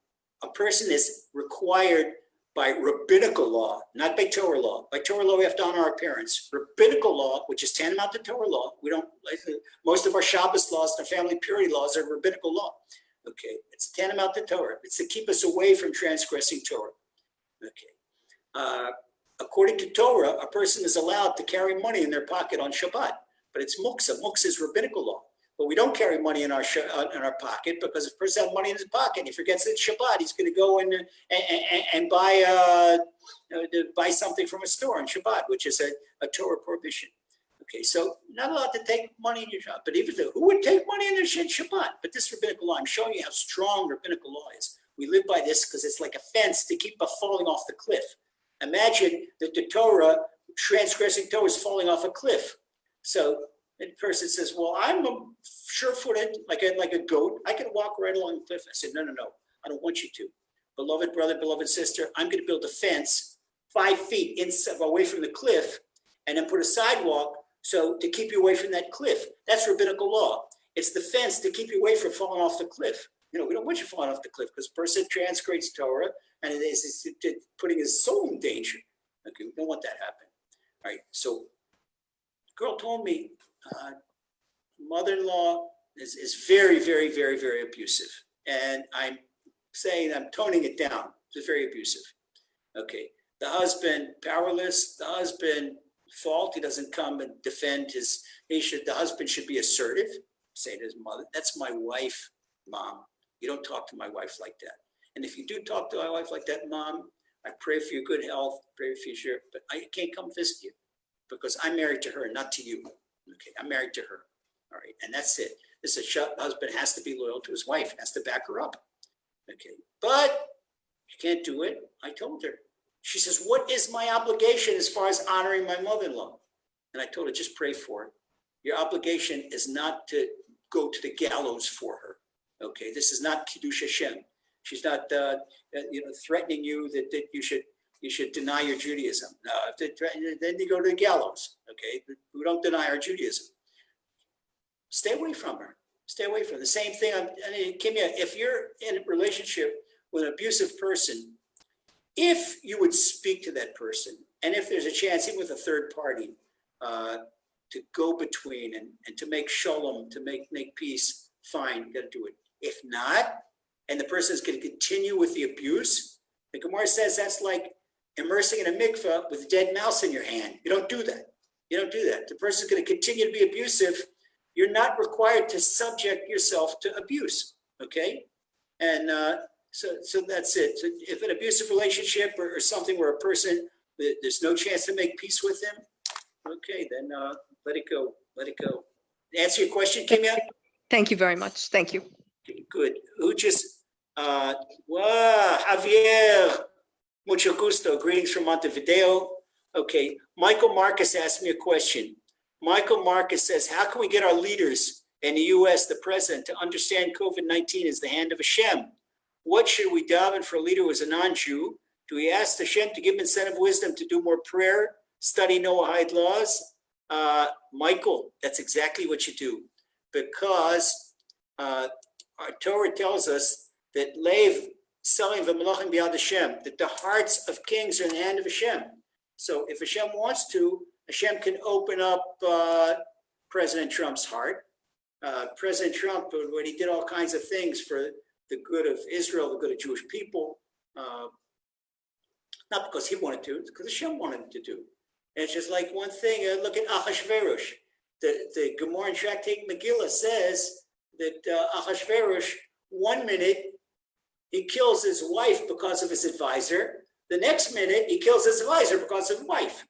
person is required by rabbinical law, not by Torah law. By Torah law, we have to honor our parents. Rabbinical law, which is tantamount to Torah law, most of our Shabbos laws and family purity laws are rabbinical law. Okay, it's tantamount to Torah. It's to keep us away from transgressing Torah. Okay, according to Torah, a person is allowed to carry money in their pocket on Shabbat, but it's muksa. Muksa is rabbinical law. But we don't carry money in our pocket because if a person has money in his pocket and he forgets it's Shabbat, he's going to go in and buy something from a store on Shabbat, which is a Torah prohibition. Okay, so not allowed to take money in your Shabbat. But even who would take money in their Shabbat? But this rabbinical law, I'm showing you how strong rabbinical law is. We live by this because it's like a fence to keep us falling off the cliff. Imagine that the Torah, transgressing Torah, is falling off a cliff. So the person says, well, I'm sure-footed like a goat. I can walk right along the cliff. I said, no. I don't want you to. Beloved brother, beloved sister, I'm going to build a fence 5 feet away from the cliff and then put a sidewalk to keep you away from that cliff. That's rabbinical law. It's the fence to keep you away from falling off the cliff. We don't want you falling off the cliff because a person transgrades Torah and it is putting his soul in danger. Okay, we don't want that to happen. All right, so the girl told me, mother-in-law is very, very, very, very abusive. And I'm saying, I'm toning it down. It's very abusive. Okay. The husband powerless, the husband fault, he doesn't come and defend the husband should be assertive, say to his mother, that's my wife, Mom. You don't talk to my wife like that. And if you do talk to my wife like that, Mom, I pray for your good health, pray for your, but I can't come visit you because I'm married to her, not to you. Okay, I'm married to her. All right, and that's it. This husband has to be loyal to his wife, has to back her up. Okay, but you can't do it. I told her. She says, what is my obligation as far as honoring my mother-in-law? And I told her, just pray for her. Your obligation is not to go to the gallows for her. Okay, this is not Kiddush Hashem. She's not, threatening you that you should deny your Judaism. No, if they threaten you, then you go to the gallows. Okay, we don't deny our Judaism. Stay away from her. Stay away from her. The same thing. Kimya, if you're in a relationship with an abusive person, if you would speak to that person, and if there's a chance, even with a third party, to go between and to make shalom, to make peace, fine, you got to do it. If not, and the person is going to continue with the abuse, the Gemara says that's like immersing in a mikveh with a dead mouse in your hand. You don't do that. You don't do that. The person is going to continue to be abusive. You're not required to subject yourself to abuse, okay? And so that's it. So if an abusive relationship or something where a person, there's no chance to make peace with them, okay, then let it go. Let it go. Answer your question, Kimya? Thank you very much. Thank you. Okay, good. Who just, Javier, mucho gusto. Greetings from Montevideo. Okay, Michael Marcus asked me a question. Michael Marcus says, how can we get our leaders in the U.S., the president, to understand COVID-19 is the hand of Hashem? What should we daven for a leader who is a non-Jew? Do we ask Hashem to give him incentive wisdom to do more prayer, study Noahide laws? Michael, that's exactly what you do. Because our Torah tells us that Lev Salim v'Malachim b'Yad Hashem, that the hearts of kings are in the hand of Hashem. So if Hashem wants to, Hashem can open up President Trump's heart. President Trump, when he did all kinds of things for the good of Israel, the good of Jewish people, not because he wanted to, it's because Hashem wanted him to do. And it's just like one thing, look at Achashverosh. The Gemara in Tractate Megillah says that Achashverosh, 1 minute, he kills his wife because of his advisor. The next minute, he kills his advisor because of his wife.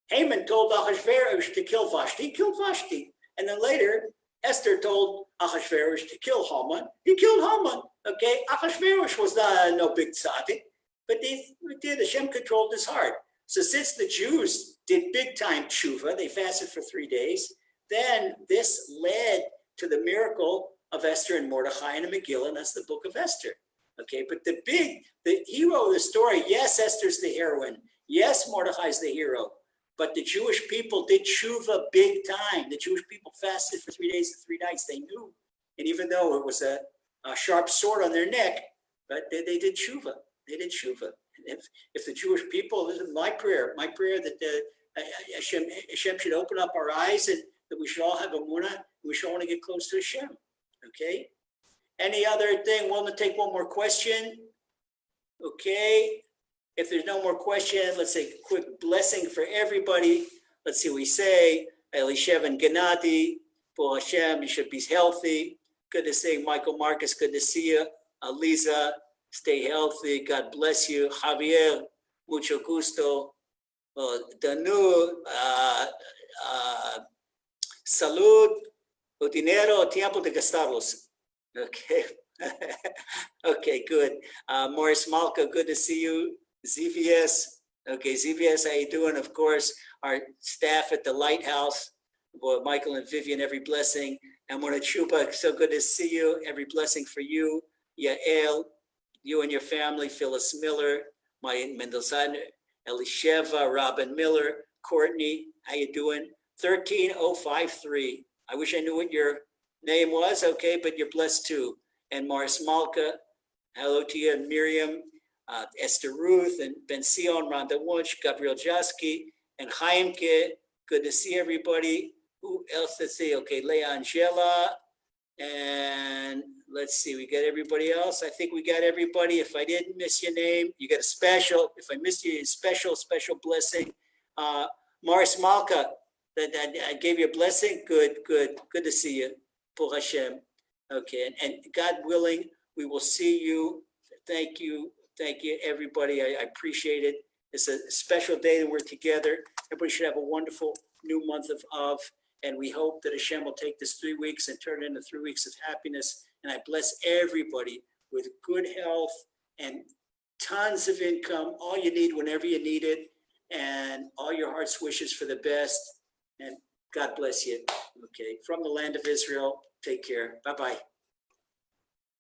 Haman told Achashverosh to kill Vashti, he killed Vashti. And then later, Esther told Achashverosh to kill Haman, he killed Haman. Okay, Achashverosh was no big tzaddik, but Hashem controlled his heart. So since the Jews did big time tshuva, they fasted for 3 days, then this led to the miracle of Esther and Mordechai in a Megillah, and that's the book of Esther. Okay, but the hero of the story, yes, Esther's the heroine, yes, Mordechai's the hero, but the Jewish people did tshuva big time. The Jewish people fasted for 3 days and 3 nights, they knew. And even though it was a sharp sword on their neck, but they did tshuva, they did tshuva. And if the Jewish people, this is my prayer that Hashem should open up our eyes and that we should all have emunah, we should want to get close to Hashem, okay? Any other thing? We'll take one more question. Okay. If there's no more questions, let's say a quick blessing for everybody. Let's see, we say, Elishev and Gennady, for Hashem, you should be healthy. Good to see Michael Marcus, good to see you. Aliza, stay healthy. God bless you. Javier, mucho gusto. Danu, salud, o dinero, tiempo de gastarlos. Okay. Okay, good. Morris Malka, good to see you. ZVS. Okay, ZVS, how you doing? Of course, our staff at the Lighthouse, boy, Michael and Vivian, every blessing. And Mona Chupa, so good to see you. Every blessing for you. Yael, you and your family. Phyllis Miller, Maya Mendelson, Elisheva, Robin Miller, Courtney, how you doing? 13053. I wish I knew what your name was, okay, but you're blessed too. And Morris Malka, hello to you, and Miriam, Esther Ruth, and Ben Sion, Rhonda Wunsch, Gabriel Jasky, and Chaimke. Good to see everybody. Who else to see? Okay, Leah Angela, And let's see, we got everybody else. I think we got everybody. If I didn't miss your name, you got a special. If I missed you, a special blessing. Morris Malka, that I gave you a blessing. Good to see you. Pour Hashem. Okay, and God willing, we will see you. Thank you, everybody. I appreciate it. It's a special day that we're together. Everybody should have a wonderful new month of, and we hope that Hashem will take this 3 weeks and turn it into 3 weeks of happiness. And I bless everybody with good health and tons of income, all you need whenever you need it, and all your heart's wishes for the best. And God bless you. Okay, from the land of Israel, take care. Bye-bye.